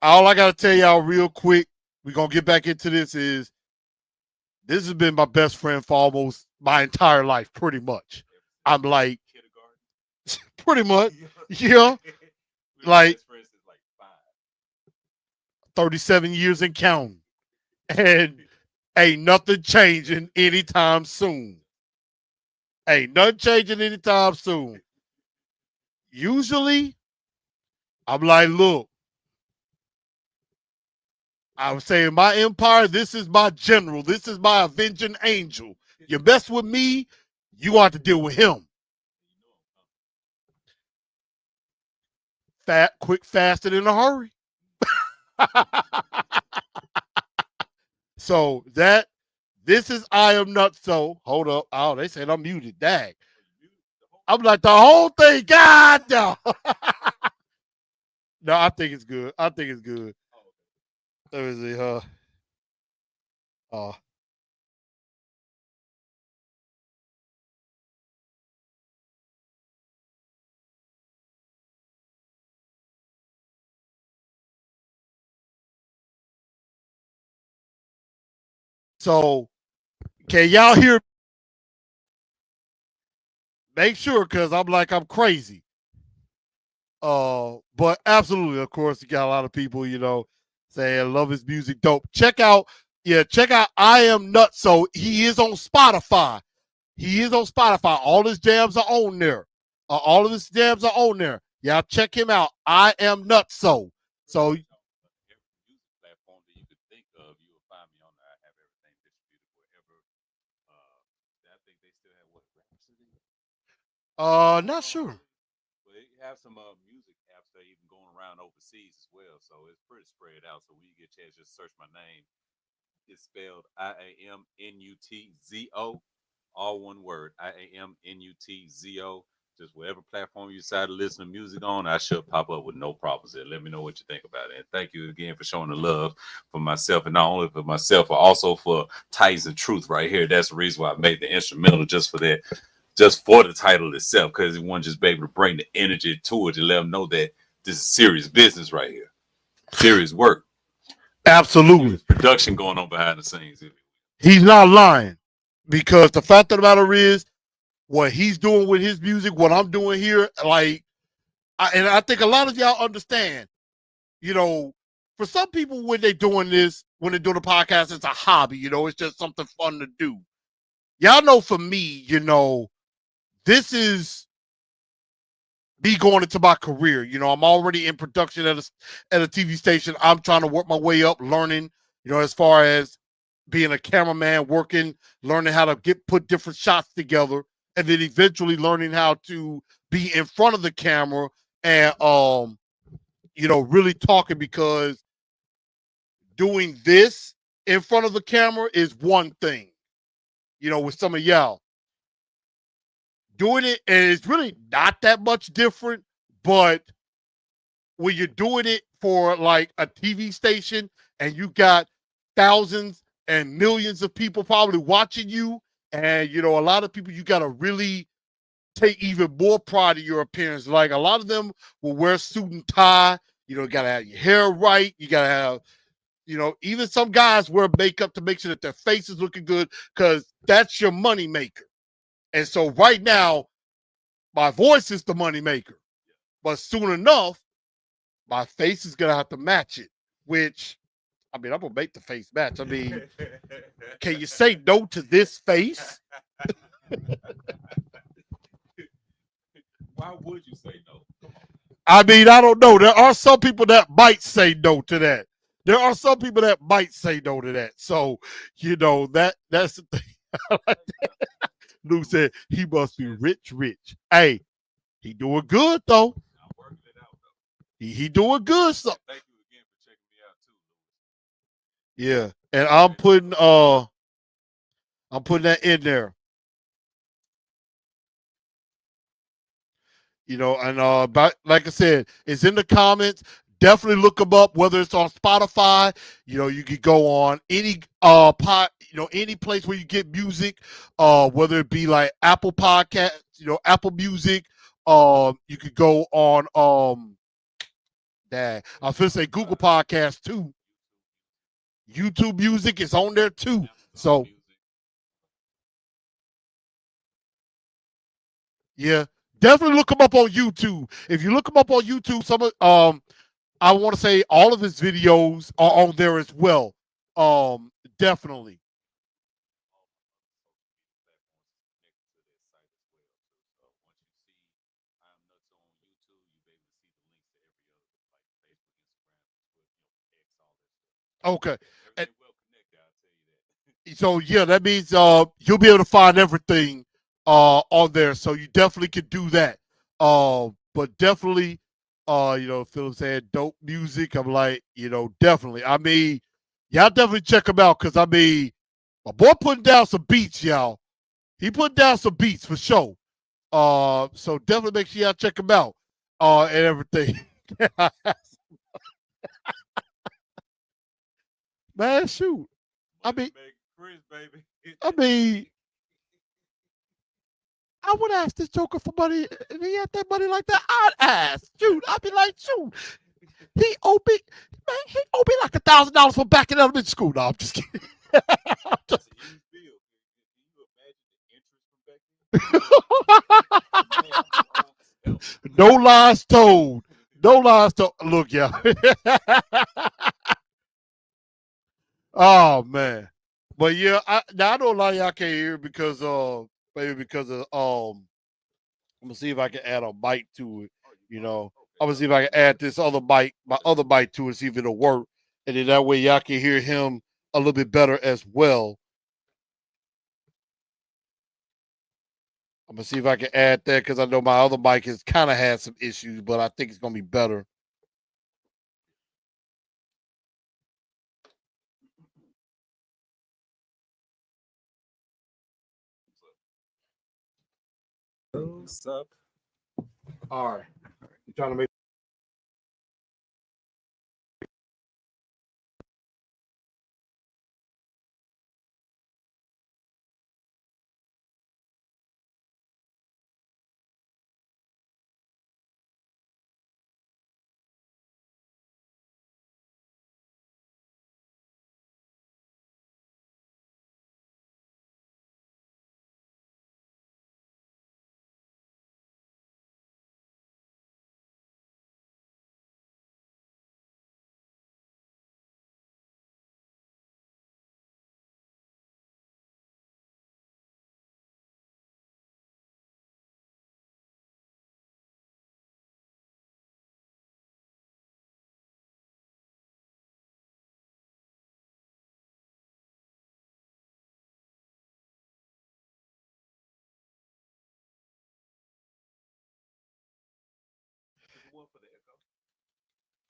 All I gotta tell y'all real quick, we're gonna get back into this, is this has been my best friend for almost my entire life, pretty much. I'm like, Kindergarten. pretty much, yeah, We've been like best friends since like 5. 37 years and counting. And ain't nothing changing anytime soon. Ain't nothing changing anytime soon. Usually, I'm like, look, I was saying my empire, this is my general. This is my avenging angel. You mess with me, you have to deal with him. Fat, quick, fast, and in a hurry. So this is I Am Nutso. Hold up. Oh, they said I'm muted. Dang. I'm like, the whole thing. God, no. No, I think it's good. I think it's good. Let me see. So, can y'all hear? Make sure, because I'm crazy. But absolutely, of course, you got a lot of people, saying love his music, dope. Check out I Am Nutso. He is on Spotify. All his jams are on there. All of his jams are on there. Y'all check him out. I Am Nutso. So Every music platform that you could think of, you will find me on there. I have everything distributed wherever still have what Rhapsody? Not sure. But they have some music apps that are even going around overseas as well. So it's pretty spread out. So when you get a chance, just search my name. It's spelled IAMNUTZO, all one word. IAMNUTZO. Just whatever platform you decide to listen to music on, I should pop up with no problems there. Let me know what you think about it. And thank you again for showing the love for myself, and not only for myself, but also for Titans and Truth right here. That's the reason why I made the instrumental just for that, just for the title itself, because it wanted just be able to bring the energy to it to let them know that this is serious business right here, serious work, Absolutely. production going on behind the scenes. He's not lying, because the fact of the matter is, what he's doing with his music, what I'm doing here, like, and I think a lot of y'all understand, you know, for some people when they're doing this, when they're doing a podcast, it's a hobby, you know, it's just something fun to do. Y'all know for me, you know, this is me going into my career. You know, I'm already in production at a TV station. I'm trying to work my way up, learning, you know, as far as being a cameraman, working, learning how to put different shots together, and then eventually learning how to be in front of the camera and you know, really talking, because doing this in front of the camera is one thing, you know, with some of y'all. Doing it, and it's really not that much different, but when you're doing it for like a TV station and you got thousands and millions of people probably watching you, and you know, a lot of people, you got to really take even more pride in your appearance. Like a lot of them will wear suit and tie, you know, got to have your hair right, you got to have, you know, even some guys wear makeup to make sure that their face is looking good, because that's your money maker. And so right now, my voice is the money maker, but soon enough, my face is gonna have to match it. Which, I mean, I'm gonna make the face match. I mean, can you say no to this face? Why would you say no? Come on. I mean, I don't know. There are some people that might say no to that. There are some people that might say no to that. So, you know, that's the thing. Lou said he must be rich. Hey, he doing good though. I'm working it out though. He doing good. So Thank you again for checking me out too. yeah, and I'm putting that in there. You know, and but like I said, it's in the comments. Definitely look them up, whether it's on Spotify. You know, you could go on any you know, any place where you get music, whether it be like Apple Podcast, you know, Apple Music. You could go on I was gonna say Google Podcast too. YouTube Music is on there too. Amazon So Music. yeah, definitely look them up on YouTube. If you look them up on YouTube, some of I want to say all of his videos are on there as well. Definitely. Okay. And so yeah, that means you'll be able to find everything on there. So you definitely could do that. But definitely you know, Philip said dope music. I'm like, you know, definitely. I mean, y'all definitely check him out, because I mean, my boy putting down some beats, y'all. He put down some beats for sure. So definitely make sure y'all check him out. And everything. Man, shoot. I mean, Chris, baby. I mean, I would ask this Joker for money. If he had that money like that, I'd ask. Shoot, I'd be like, shoot. He owe me, man, he owe me like $1,000 for back in elementary school. No, I'm just kidding. I'm just- no lies told. No lies told. Look, yeah. Oh man. But yeah, now I know a lot of y'all can't hear because maybe because of I'm gonna see if I can add a mic to it. You know, I'm gonna see if I can add this other mic, my other mic to it, see if it'll work, and then that way y'all can hear him a little bit better as well. I'm gonna see if I can add that because I know my other mic has kind of had some issues, but I think it's gonna be better. What's up? All right. You trying to make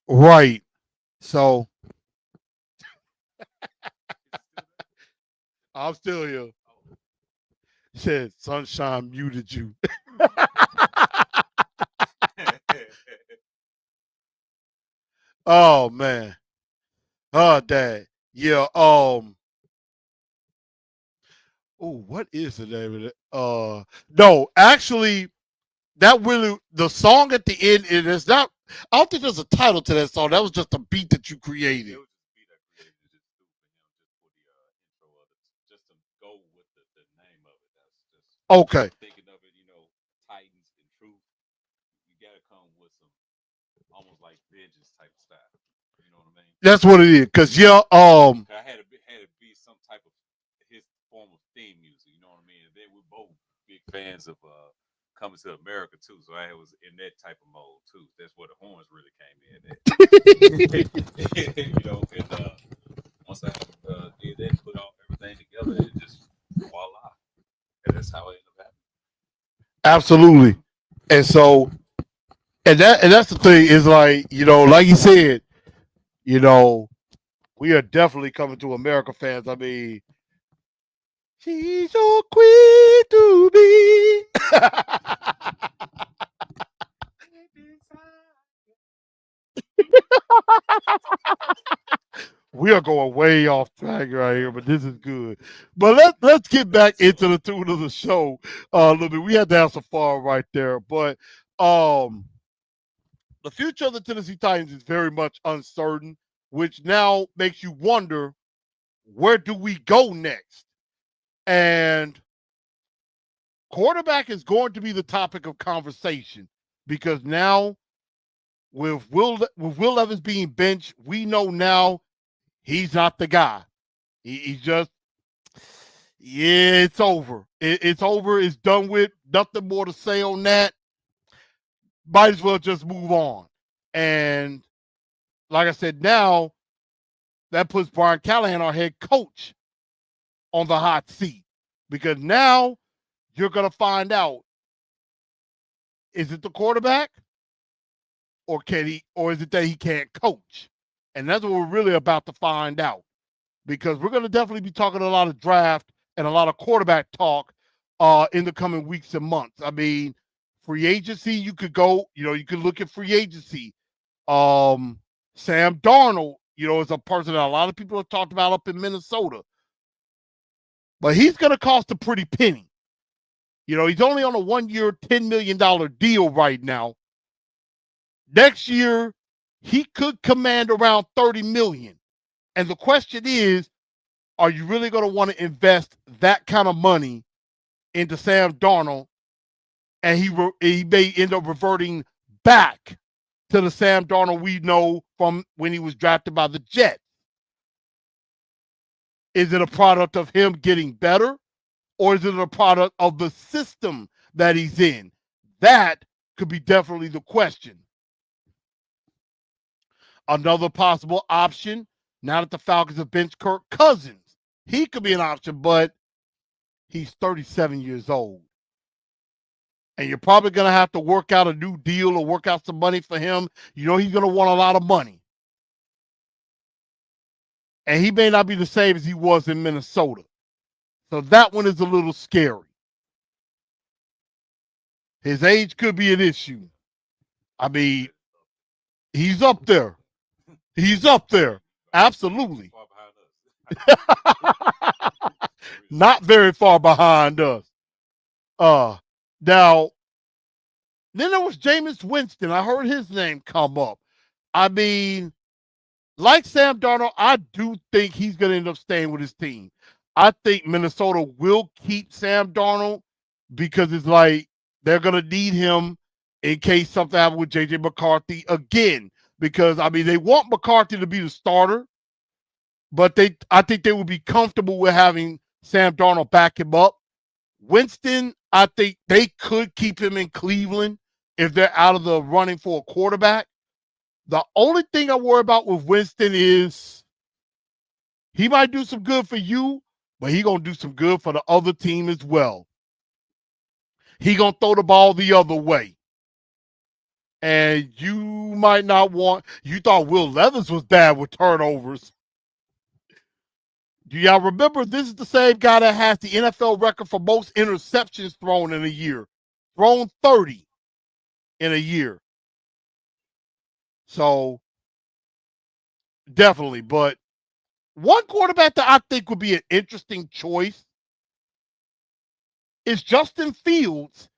right? So I'm still here. Said Sunshine muted you. Oh man. Oh dad. Yeah. Oh, what is the name of it? No, actually, that really the song at the end. It is not. I don't think there's a title to that song. That was just a beat that you created. It was just beat I created just for the intro of it, just to go with the name of it. That's just Okay. thinking of it, Titans and Truth. You got to come with some almost like vengeance type style. You know what I mean? That's what it is. Cause yeah, I had to be some type of his form of theme music. You know what I mean? And then we're both big fans of Coming to America too. So I was in that type of mode too. That's where the horns really came in. And once I did that, put all everything together, it just voila. And that's how it ended up happening. absolutely. And so, and that's the thing is like like you said, we are definitely coming to America fans. I mean, she's so queen to be. We are going way off track right here, but this is good. But let's get back into the tune of the show a little bit. We had to have some fun right there, but um, the future of the Tennessee Titans is very much uncertain, which now makes you wonder where do we go next? And quarterback is going to be the topic of conversation because now with Will Levis being benched, we know now he's not the guy. He's just it's over. It's over. It's done with. Nothing more to say on that. Might as well just move on. And like I said, now that puts Brian Callahan, our head coach, on the hot seat because now you're going to find out: is it the quarterback, or is it that he can't coach? And that's what we're really about to find out because we're going to definitely be talking a lot of draft and a lot of quarterback talk in the coming weeks and months. I mean, free agency, you could go, you could look at free agency. Sam Darnold, is a person that a lot of people have talked about up in Minnesota. But he's going to cost a pretty penny. He's only on a 1-year, $10 million deal right now. Next year, he could command around $30 million. And the question is, are you really going to want to invest that kind of money into Sam Darnold? And he may end up reverting back to the Sam Darnold we know from when he was drafted by the Jets. Is it a product of him getting better? Or is it a product of the system that he's in? That could be definitely the question. Another possible option, now that the Falcons have benched Kirk Cousins, he could be an option, but he's 37 years old. and you're probably going to have to work out a new deal or work out some money for him. You know he's going to want a lot of money. And he may not be the same as he was in Minnesota. So that one is a little scary. His age could be an issue. I mean, he's up there. He's up there. Absolutely. Not very far behind us. Now, then there was Jameis Winston. I heard his name come up. I mean, like Sam Darnold, I do think he's going to end up staying with his team. I think Minnesota will keep Sam Darnold because it's like they're going to need him in case something happens with J.J. McCarthy again. Because, I mean, they want McCarthy to be the starter, but I think they would be comfortable with having Sam Darnold back him up. Winston, I think they could keep him in Cleveland if they're out of the running for a quarterback. The only thing I worry about with Winston is he might do some good for you, but he going to do some good for the other team as well. He going to throw the ball the other way. And you might not want, you thought Will Levis was bad with turnovers. Do y'all remember this is the same guy that has the NFL record for most interceptions thrown in a year? Thrown 30 in a year. So, definitely. But one quarterback that I think would be an interesting choice is Justin Fields,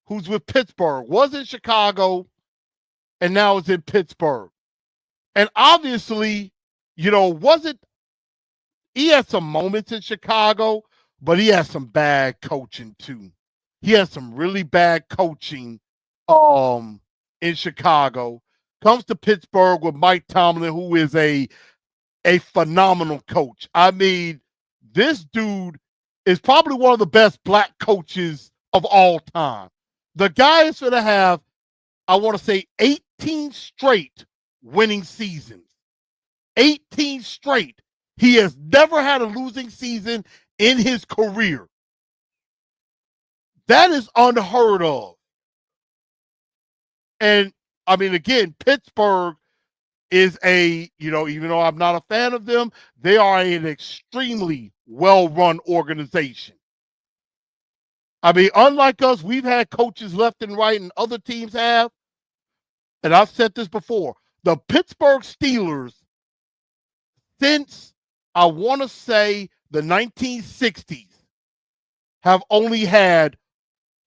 who's with Pittsburgh, was in Chicago, and now is in Pittsburgh. And obviously, you know, he had some moments in Chicago, but he had some bad coaching too. He had some really bad coaching in Chicago. Comes to Pittsburgh with Mike Tomlin, who is a phenomenal coach. I mean, this dude is probably one of the best black coaches of all time. The guy is going to have, I want to say, 18 straight winning seasons. 18 straight. He has never had a losing season in his career. That is unheard of. And, I mean, again, Pittsburgh is even though I'm not a fan of them, they are an extremely well-run organization. I mean, unlike us, we've had coaches left and right, and other teams have. And I've said this before. The Pittsburgh Steelers, since I want to say the 1960s, have only had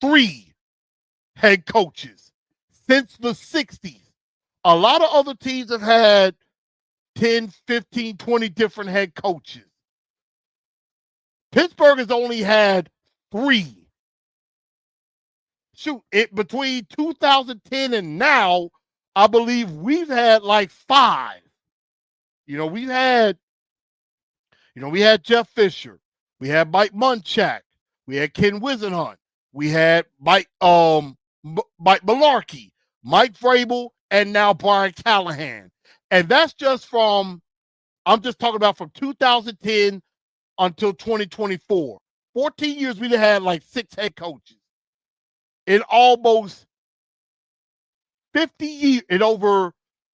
3 head coaches since the 60s. A lot of other teams have had 10, 15, 20 different head coaches. Pittsburgh has only had 3. Shoot, between 2010 and now, I believe we've had like 5. We had Jeff Fisher. We had Mike Munchak. We had Ken Wisenhunt. We had Mike Mularkey, Mike Vrabel, and now Brian Callahan. And that's just I'm just talking about from 2010 until 2024. 14 years, we've had like 6 head coaches. In almost 50 years, let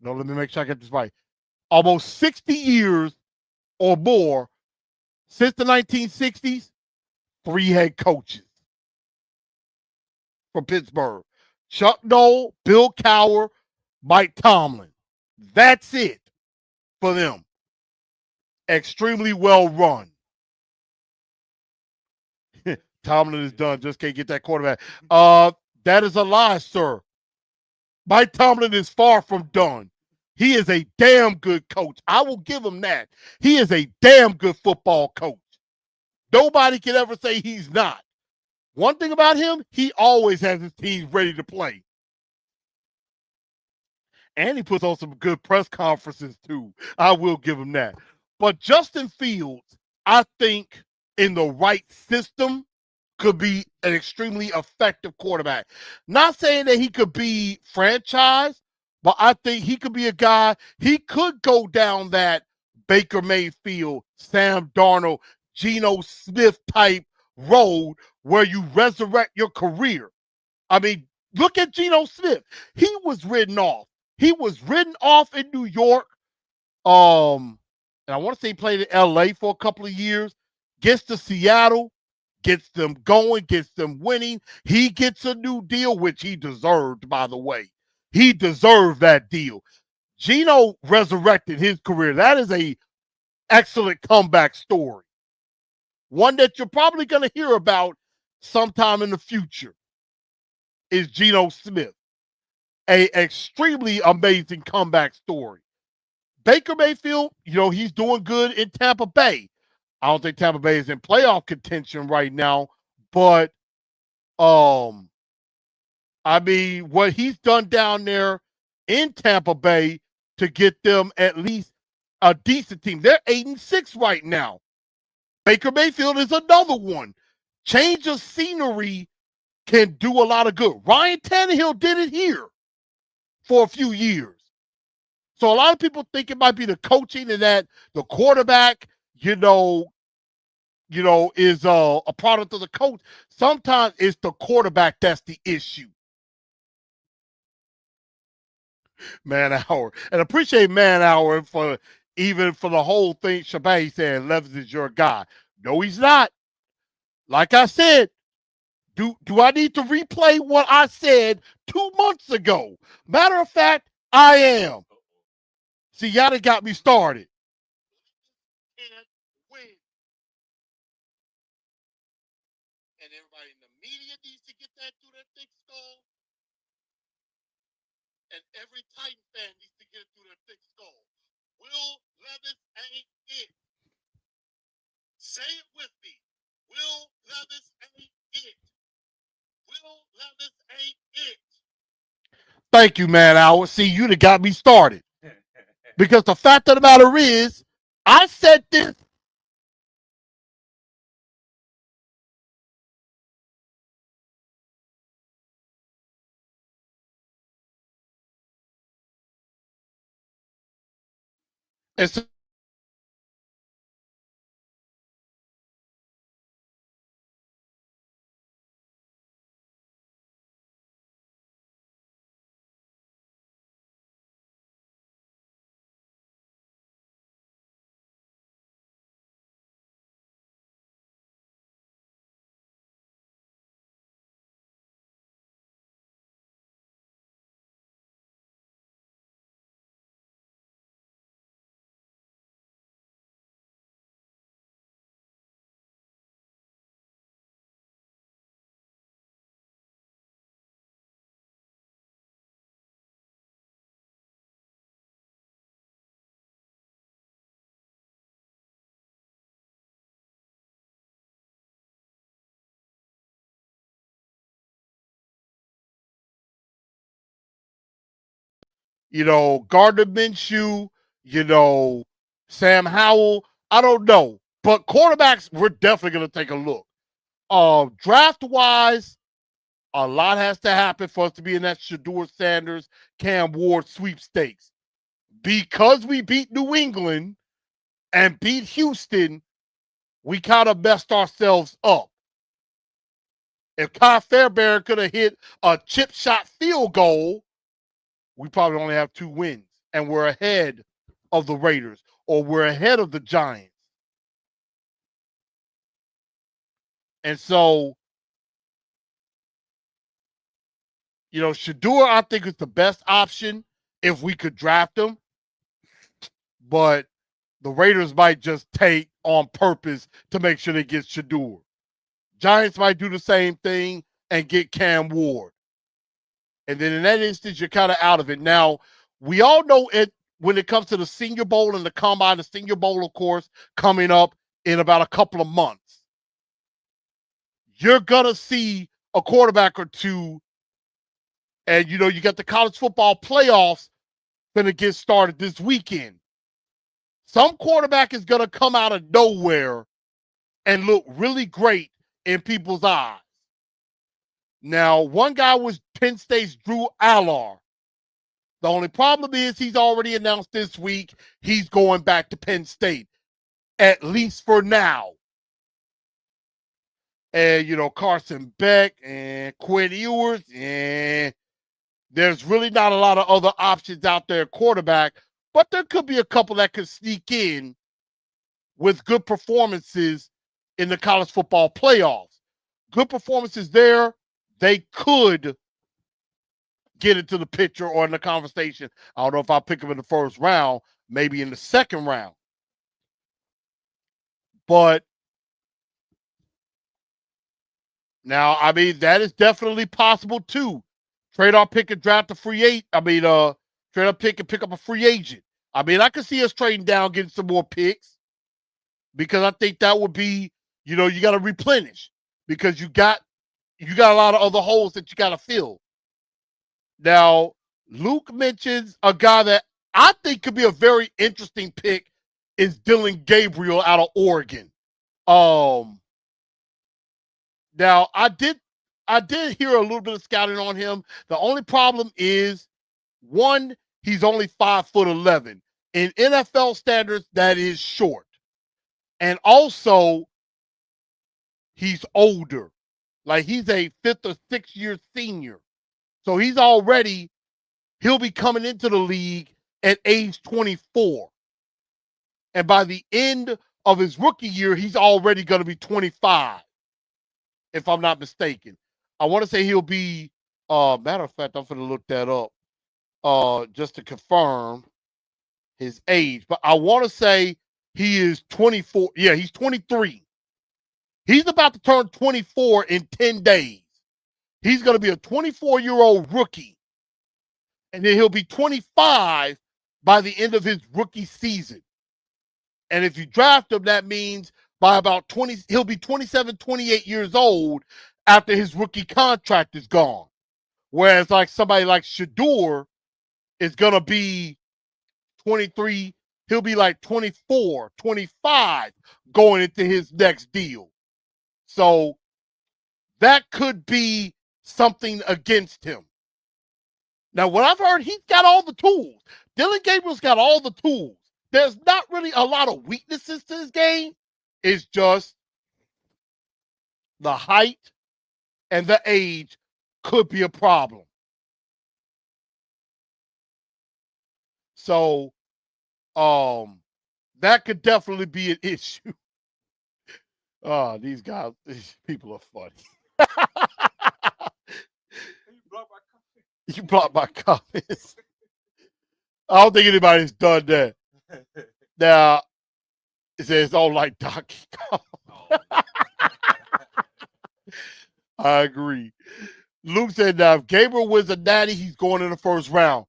me make sure I get this right. Almost 60 years or more since the 1960s, 3 head coaches for Pittsburgh. Chuck Noll, Bill Cowher, Mike Tomlin. That's it for them. Extremely well run. Tomlin is done. Just can't get that quarterback. That is a lie, sir. Mike Tomlin is far from done. He is a damn good coach. I will give him that. He is a damn good football coach. Nobody can ever say he's not. One thing about him, he always has his team ready to play. And he puts on some good press conferences, too. I will give him that. But Justin Fields, I think, in the right system, could be an extremely effective quarterback. Not saying that he could be franchise, but I think he could be a guy, he could go down that Baker Mayfield, Sam Darnold, Geno Smith type road where you resurrect your career. I mean, look at Geno Smith. He was written off. He was written off in New York. And I want to say he played in LA for a couple of years. Gets to Seattle, gets them going, gets them winning. He gets a new deal, which he deserved, by the way. He deserved that deal. Geno resurrected his career. That is a excellent comeback story. One that you're probably going to hear about sometime in the future is Geno Smith. A extremely amazing comeback story. Baker Mayfield, he's doing good in Tampa Bay. I don't think Tampa Bay is in playoff contention right now, but I mean, what he's done down there in Tampa Bay to get them at least a decent team. They're 8-6 right now. Baker Mayfield is another one. Change of scenery can do a lot of good. Ryan Tannehill did it here for a few years. So a lot of people think it might be the coaching and that the quarterback, is a product of the coach. Sometimes it's the quarterback that's the issue. Man Hour. And appreciate Man Hour for the whole thing. Shabbat saying Levis is your guy. No, he's not. Like I said, do I need to replay what I said 2 months ago? Matter of fact, I am. See, y'all done got me started. Can't win. And everybody in the media needs to get that through their thick skull. And every Titan fan needs to get it through their thick skull. Will Levis ain't it. Say it with me. Will Levis ain't it. Will Levis ain't it. Thank you, Man Hour. See, you done got me started. Because the fact of the matter is, I said this. It's Gardner Minshew, Sam Howell. I don't know. But quarterbacks, we're definitely going to take a look. Draft-wise, a lot has to happen for us to be in that Shedeur Sanders, Cam Ward sweepstakes. Because we beat New England and beat Houston, we kind of messed ourselves up. If Kyle Fairbairn could have hit a chip shot field goal, we probably only have 2 wins. And we're ahead of the Raiders, or we're ahead of the Giants. And so, Shedeur, I think, is the best option if we could draft him. But the Raiders might just take on purpose to make sure they get Shedeur. Giants might do the same thing and get Cam Ward. And then in that instance, you're kind of out of it. Now, we all know it when it comes to the Senior Bowl and the Combine, the Senior Bowl, of course, coming up in about a couple of months. You're going to see a quarterback or two. And, you got the college football playoffs going to get started this weekend. Some quarterback is going to come out of nowhere and look really great in people's eyes. Now, one guy was Penn State's Drew Allar. The only problem is he's already announced this week he's going back to Penn State, at least for now. and Carson Beck and Quinn Ewers, and there's really not a lot of other options out there at quarterback, but there could be a couple that could sneak in with good performances in the college football playoffs. Good performances there, they could get into the picture or in the conversation. I don't know if I'll pick them in the first round, maybe in the second round. But now, I mean, that is definitely possible too. Trade our pick and draft a free agent. Trade our pick and pick up a free agent. I mean, I could see us trading down, getting some more picks because I think that would be, you got to replenish because you got a lot of other holes that you got to fill. Now, Luke mentions a guy that I think could be a very interesting pick is Dylan Gabriel out of Oregon. Now I did hear a little bit of scouting on him. The only problem is, one, he's only 5'11". In NFL standards, that is short. And also, he's older. Like he's a 5th or 6th year senior. So he'll be coming into the league at age 24. And by the end of his rookie year, he's already going to be 25. If I'm not mistaken. I want to say he'll be, matter of fact, I'm going to look that up just to confirm his age. But I want to say he is 24. Yeah, he's 23. He's about to turn 24 in 10 days. He's going to be a 24-year-old rookie. And then he'll be 25 by the end of his rookie season. And if you draft him, that means by about 20, he'll be 27, 28 years old after his rookie contract is gone. Whereas like somebody like Shador is going to be 23. He'll be like 24, 25 going into his next deal. So that could be something against him. Now, what I've heard, he's got all the tools. Dylan Gabriel's got all the tools. There's not really a lot of weaknesses to this game. It's just the height and the age could be a problem. So that could definitely be an issue. Oh, these people are funny. You blocked my comments. I don't think anybody's done that. Now, it says, "Oh, like Donkey Kong." I agree. Luke said, "Now, if Gabriel wins a natty, he's going in the first round."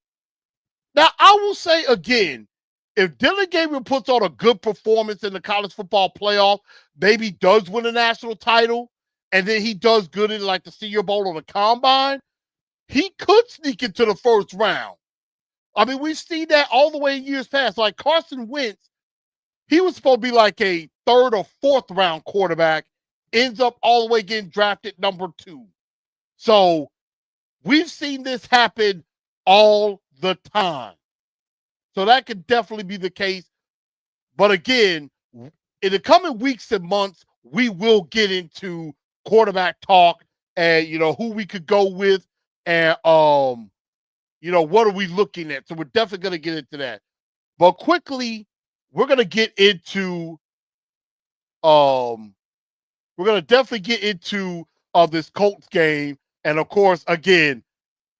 Now, I will say again, if Dylan Gabriel puts on a good performance in the college football playoff, maybe does win a national title, and then he does good in like the Senior Bowl or the Combine, he could sneak into the first round. I mean, we've seen that all the way in years past. Like Carson Wentz, he was supposed to be like a 3rd or 4th round quarterback, ends up all the way getting drafted number 2. So we've seen this happen all the time. So that could definitely be the case. But again, in the coming weeks and months, we will get into quarterback talk and, who we could go with and, what are we looking at? So we're definitely going to get into that. But quickly, we're going to get into this Colts game. And of course, again,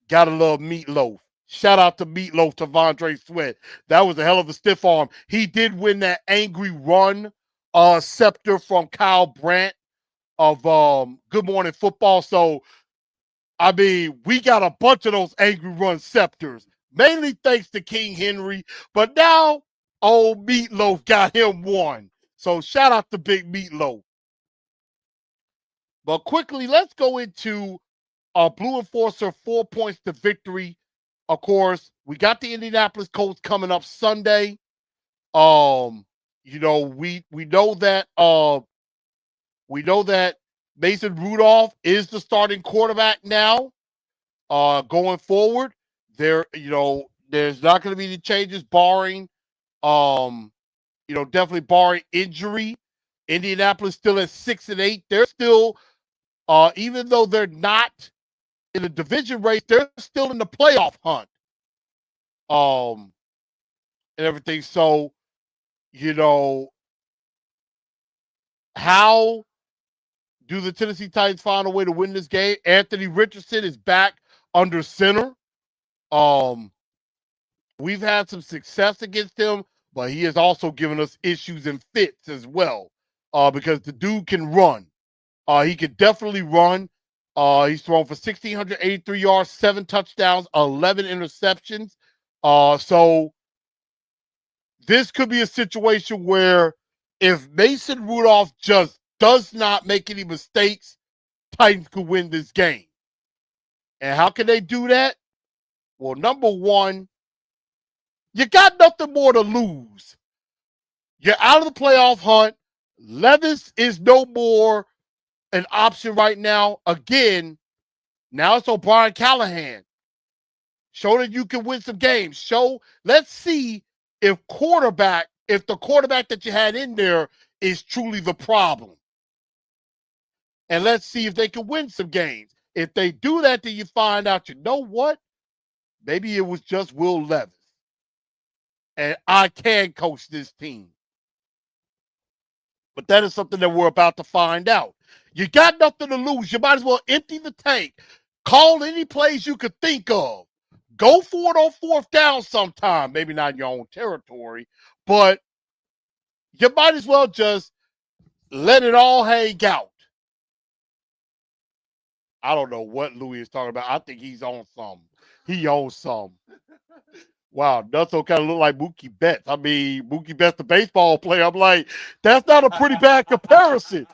gotta love Meatloaf. Shout out to Meatloaf, to Vondre Sweat. That was a hell of a stiff arm. He did win that angry run scepter from Kyle Brandt of Good Morning Football. So, I mean, we got a bunch of those angry run scepters, mainly thanks to King Henry. But now, old Meatloaf got him one. So, shout out to Big Meatloaf. But quickly, let's go into Blue Enforcer 4 points to victory. Of course, we got the Indianapolis Colts coming up Sunday. We know that Mason Rudolph is the starting quarterback now. Going forward, there's not going to be any changes barring definitely barring injury. Indianapolis still at 6-8. They're still Even though they're not in the division race, they're still in the playoff hunt. And everything. So, you know, how do the Tennessee Titans find a way to win this game? Anthony Richardson is back under center. We've had some success against him, but he has also given us issues and fits as well. Because the dude can run. He could definitely run. He's thrown for 1,683 yards, 7 touchdowns, 11 interceptions. So this could be a situation where if Mason Rudolph just does not make any mistakes, Titans could win this game. And how can they do that? Well, number one, you got nothing more to lose. You're out of the playoff hunt. Levis is no more an option right now. Again, now it's O'Brien Callahan. Show that you can win some games. Let's see if the quarterback that you had in there is truly the problem. And let's see if they can win some games. If they do that, then you find out, you know what? Maybe it was just Will Levis. And I can coach this team. But that is something that we're about to find out. You got nothing to lose. You might as well empty the tank. Call any plays you could think of. Go for it on 4th down sometime. Maybe not in your own territory, but you might as well just let it all hang out. I don't know what Louis is talking about. I think he's on some. He owns some. Wow, Nutso kind of look like Mookie Betts. I mean, Mookie Betts, the baseball player. I'm like, that's not a pretty bad comparison.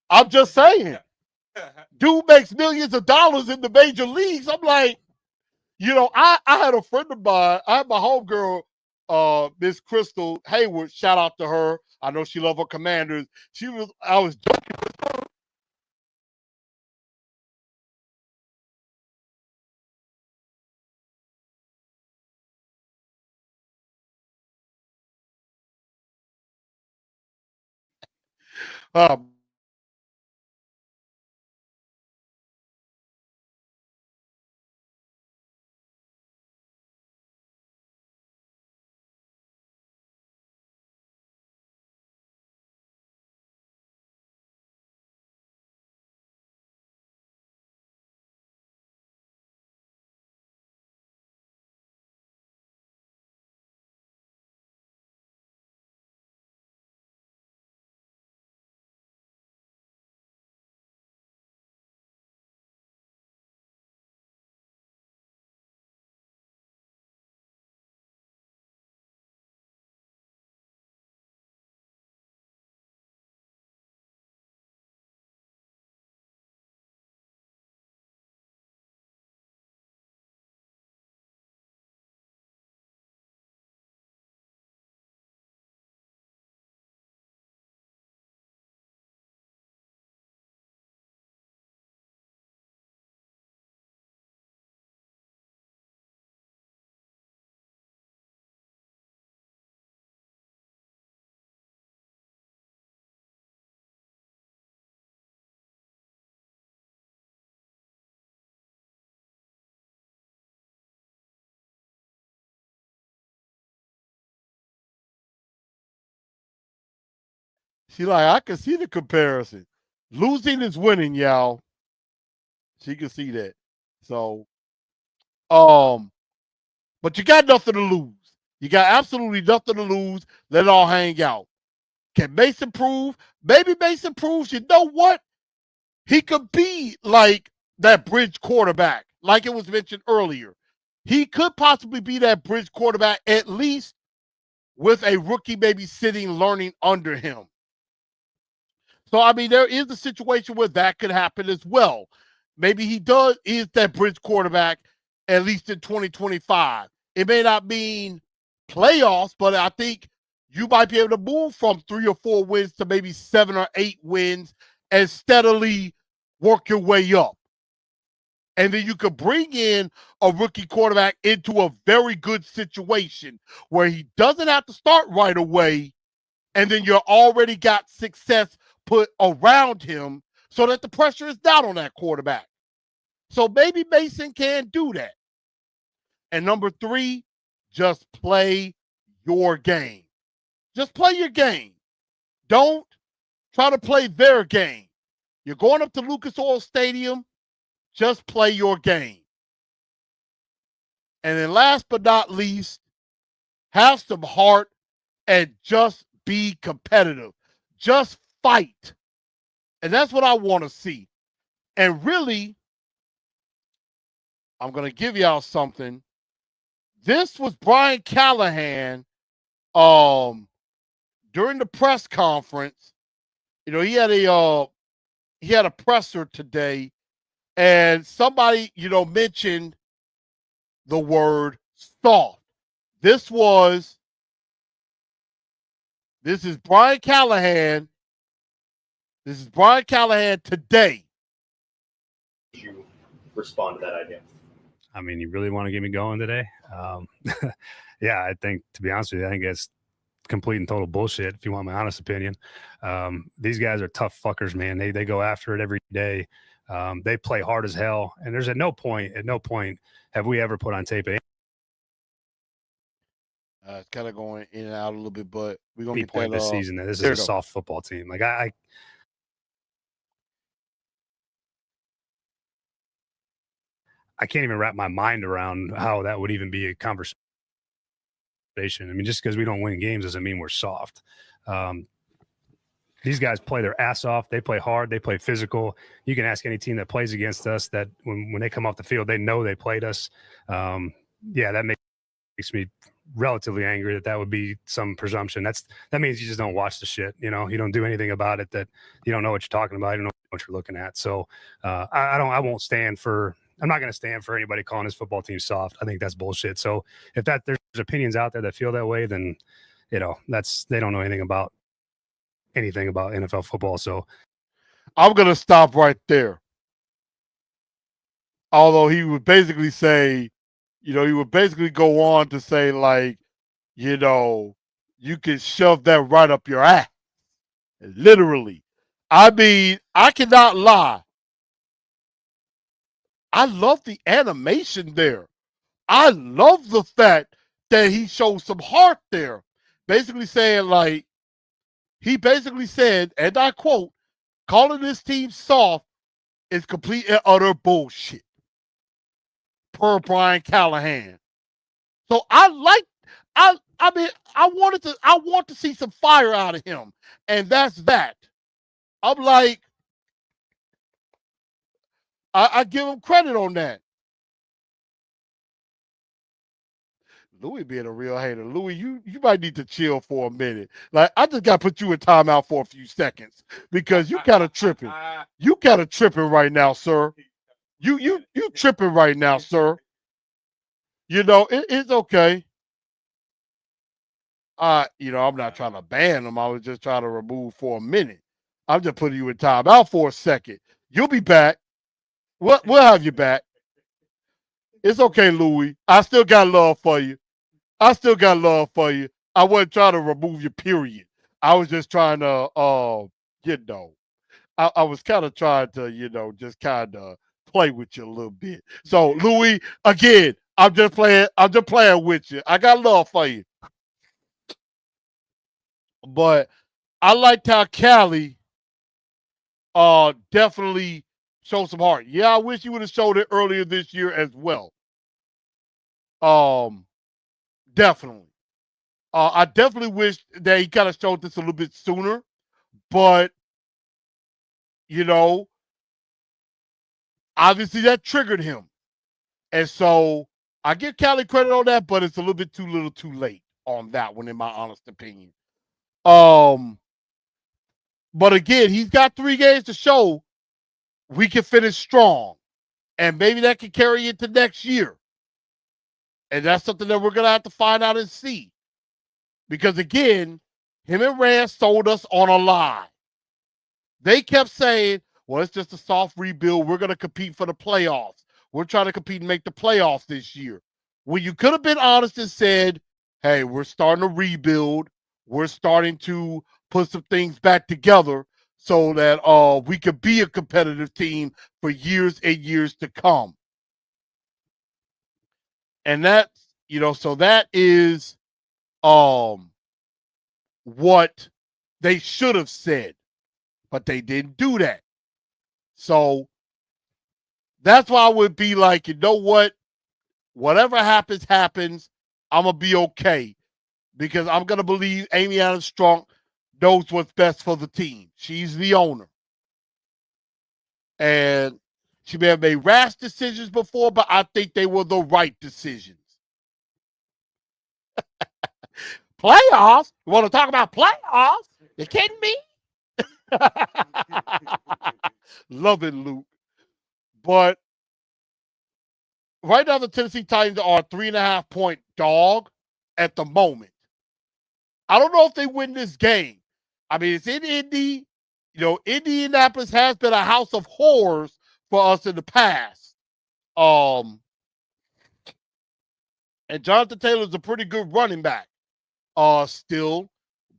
I'm just saying. Dude makes millions of dollars in the major leagues. I'm like, you know, I had a friend of mine. I had my homegirl, Miss Crystal Hayward. Shout out to her. I know she loved her Commanders. I was joking with her. She like, I can see the comparison. Losing is winning, y'all. She can see that. So, but you got nothing to lose. You got absolutely nothing to lose. Let it all hang out. Can Mason prove? Maybe Mason proves, you know what? He could be like that bridge quarterback, like it was mentioned earlier. He could possibly be that bridge quarterback, at least with a rookie maybe sitting, learning under him. So, I mean, there is a situation where that could happen as well. Maybe he is that bridge quarterback, at least in 2025. It may not mean playoffs, but I think you might be able to move from 3 or 4 wins to maybe 7 or 8 wins and steadily work your way up. And then you could bring in a rookie quarterback into a very good situation where he doesn't have to start right away, and then you already got success put around him so that the pressure is not on that quarterback. So maybe Mason can do that. And number 3, just play your game. Just play your game. Don't try to play their game. You're going up to Lucas Oil Stadium, just play your game. And then last but not least, have some heart and just be competitive. Just fight. And that's what I want to see. And really, I'm going to give y'all something. This was Brian Callahan during the press conference. You know, he had a presser today, and somebody, mentioned the word soft. This is Brian Callahan. This is Brian Callahan today. You respond to that idea? I mean, you really want to get me going today? Yeah, I think, to be honest with you, I think it's complete and total bullshit, if you want my honest opinion. These guys are tough fuckers, man. They go after it every day. They play hard as hell. And there's at no point have we ever put on tape It's kind of going in and out a little bit, but we're going to any get point that this season that this is there a you go. soft football team. Like I can't even wrap my mind around how that would even be a conversation. I mean, just because we don't win games doesn't mean we're soft. These guys play their ass off. They play hard. They play physical. You can ask any team that plays against us that when they come off the field, they know they played us. Yeah, that makes me relatively angry that would be some presumption. That means you just don't watch the shit. You don't do anything about it, that you don't know what you're talking about. You don't know what you're looking at. So I'm not going to stand for anybody calling this football team soft. I think that's bullshit. So if there's opinions out there that feel that way, then, they don't know anything about NFL football. So I'm going to stop right there. Although he would basically say, he would basically go on to say, like, you can shove that right up your ass. Literally. I mean, I cannot lie. I love the animation there. I love the fact that he showed some heart there. Basically saying, like, he basically said, and I quote, calling this team soft is complete and utter bullshit. Per Brian Callahan. So I want to see some fire out of him. And that's that. I'm like, I give him credit on that. Louis being a real hater. Louis, you might need to chill for a minute. Like, I just got to put you in timeout for a few seconds because you kind of tripping. You kind of tripping right now, sir. You tripping right now, sir. It's okay. I'm not trying to ban him. I was just trying to remove for a minute. I'm just putting you in timeout for a second. You'll be back. We'll have you back. It's okay, Louis. I still got love for you. I wasn't trying to remove you, period. I was just trying to, I was kind of trying to, just kind of play with you a little bit. So, Louis, again, I'm just playing with you. I got love for you. But I liked how Cali definitely showed some heart. Yeah, I wish you would have showed it earlier this year as well. Definitely. I definitely wish that he kind of showed this a little bit sooner. But, obviously that triggered him. And so I give Cali credit on that, but it's a little bit too little too late on that one, in my honest opinion. But again, he's got 3 games to show we can finish strong. And maybe that can carry into next year. And that's something that we're going to have to find out and see. Because again, him and Rand sold us on a lie. They kept saying, well, it's just a soft rebuild. We're going to compete for the playoffs. We're trying to compete and make the playoffs this year. When you could have been honest and said, hey, we're starting to rebuild. We're starting to put some things back together. so that we could be a competitive team for years and years to come. And that's, so that is what they should have said, but they didn't do that. So that's why I would be like, you know what? Whatever happens, happens. I'm going to be okay because I'm going to believe Amy Adams Strunk knows what's best for the team. She's the owner. And she may have made rash decisions before, but I think they were the right decisions. Playoffs? You want to talk about playoffs? You kidding me? Love it, Luke. But right now, the Tennessee Titans are a 3.5-point dog at the moment. I don't know if they win this game. I mean, it's in Indy. Indianapolis has been a house of horrors for us in the past. And Jonathan Taylor's a pretty good running back still.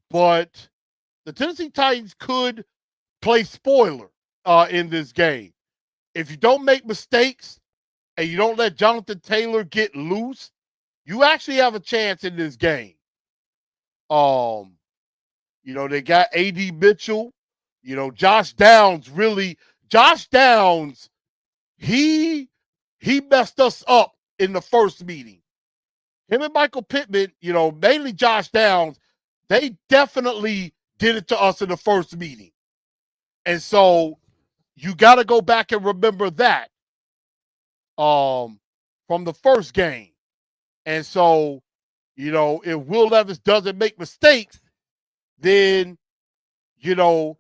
But the Tennessee Titans could play spoiler in this game. If you don't make mistakes and you don't let Jonathan Taylor get loose, you actually have a chance in this game. They got A.D. Mitchell. Josh Downs, he messed us up in the first meeting. Him and Michael Pittman, mainly Josh Downs, they definitely did it to us in the first meeting. And so you got to go back and remember that from the first game. And so, if Will Levis doesn't make mistakes, then, the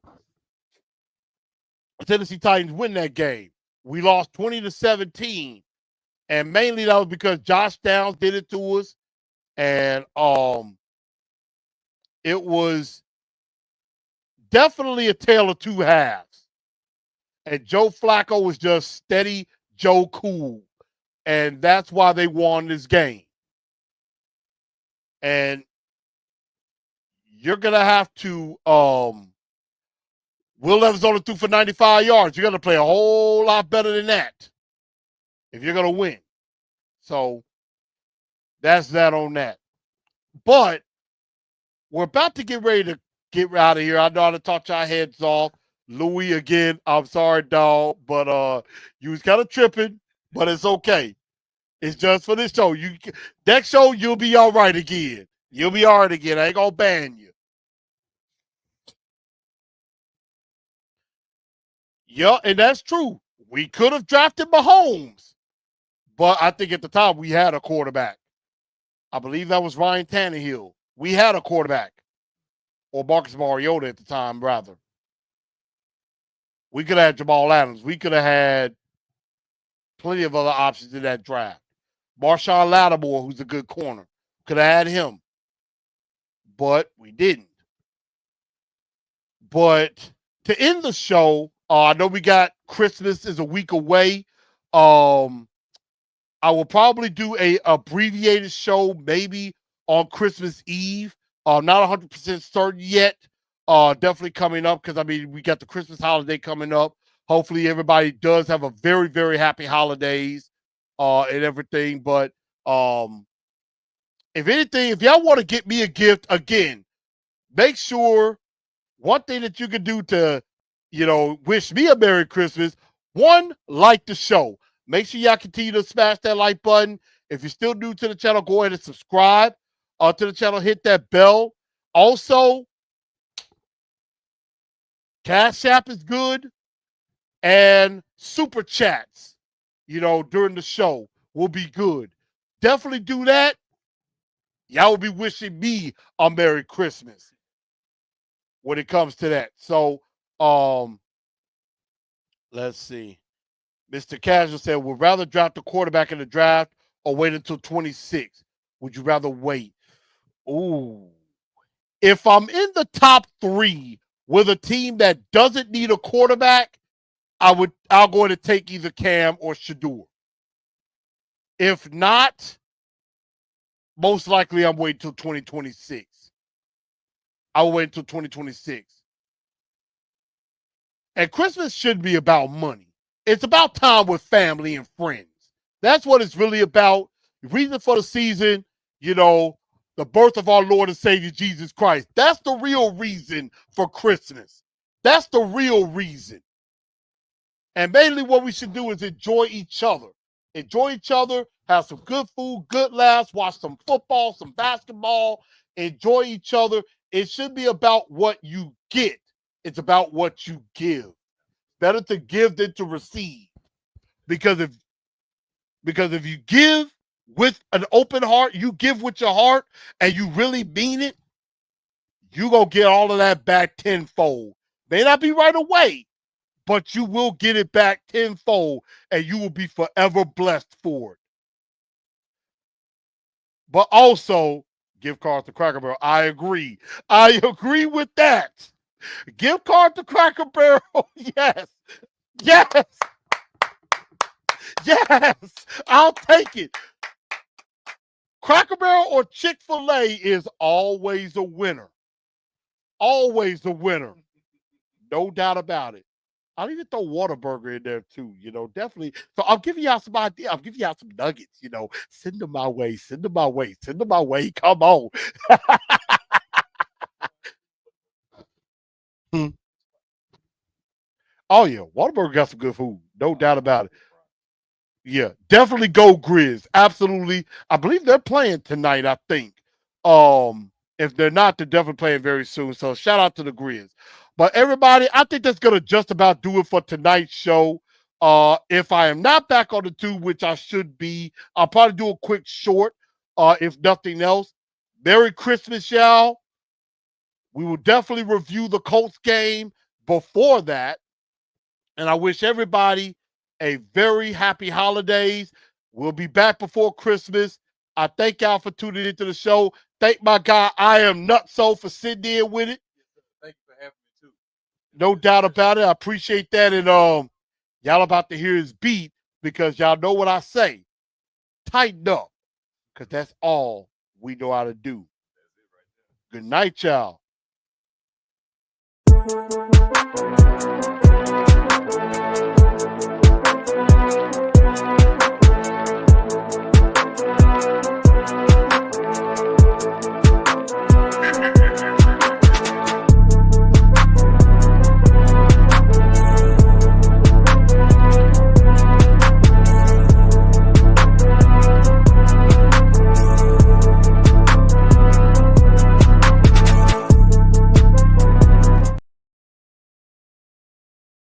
Tennessee Titans win that game. We lost 20-17. And mainly that was because Josh Downs did it to us. And it was definitely a tale of two halves. And Joe Flacco was just steady Joe Cool. And that's why they won this game. And you're going to have to Will Levis only threw for 95 yards. You're going to play a whole lot better than that if you're going to win. So that's that on that. But we're about to get ready to get out of here. I know how to talk our heads off. Louis, again, I'm sorry, dog, but you was kind of tripping, but it's okay. It's just for this show. Next show, you'll be all right again. You'll be all right again. I ain't going to ban you. Yeah, and that's true. We could have drafted Mahomes, but I think at the time we had a quarterback. I believe that was Ryan Tannehill. We had a quarterback, or Marcus Mariota at the time, rather. We could have had Jamal Adams. We could have had plenty of other options in that draft. Marshawn Lattimore, who's a good corner, could have had him, but we didn't. But to end the show, I know we got Christmas is a week away. I will probably do a abbreviated show maybe on Christmas Eve. Not 100% certain yet. Definitely coming up because, we got the Christmas holiday coming up. Hopefully everybody does have a very, very happy holidays and everything. But if anything, if y'all want to get me a gift, again, make sure one thing that you can do to wish me a Merry Christmas. One, like the show. Make sure y'all continue to smash that like button. If you're still new to the channel, go ahead and subscribe to the channel. Hit that bell. Also, Cash App is good. And Super Chats, during the show will be good. Definitely do that. Y'all will be wishing me a Merry Christmas when it comes to that. So, let's see. Mr. Casual said, would rather draft the quarterback in the draft or wait until 26? Would you rather wait? Ooh. If I'm in the top 3 with a team that doesn't need a quarterback, I'll go ahead and take either Cam or Shador. If not, most likely I'm waiting until 2026. I will wait until 2026. And Christmas shouldn't be about money. It's about time with family and friends. That's what it's really about. The reason for the season, you know, the birth of our Lord and Savior Jesus Christ. That's the real reason for Christmas. That's the real reason. And mainly what we should do is enjoy each other. Enjoy each other, have some good food, good laughs, watch some football, some basketball, enjoy each other. It should be about what you get. It's about what you give. Better to give than to receive. Because if you give with an open heart, you give with your heart, and you really mean it, you're going to get all of that back tenfold. May not be right away, but you will get it back tenfold, and you will be forever blessed for it. But also, gift card to Cracker Barrel. I agree. I agree with that. Gift card to Cracker Barrel. Yes. Yes. Yes. I'll take it. Cracker Barrel or Chick-fil-A is always a winner. Always a winner. No doubt about it. I'll even throw Whataburger in there too, definitely. So I'm giving y'all some ideas. I'm giving y'all some nuggets, Send them my way. Send them my way. Send them my way. Come on. Hmm. Oh, yeah. Whataburger got some good food. No doubt about it. Yeah, definitely go Grizz. Absolutely. I believe they're playing tonight, I think. If they're not, they're definitely playing very soon. So shout out to the Grizz. But everybody, I think that's gonna just about do it for tonight's show. If I am not back on the tube, which I should be, I'll probably do a quick short, if nothing else. Merry Christmas, y'all. We will definitely review the Colts game before that. And I wish everybody a very happy holidays. We'll be back before Christmas. I thank y'all for tuning into the show. Thank my guy, I Am Nutso, for sitting in with it. Thank you for having me too. No doubt about it. I appreciate that. And y'all about to hear his beat because y'all know what I say. Tighten up, because that's all we know how to do. Good night, y'all.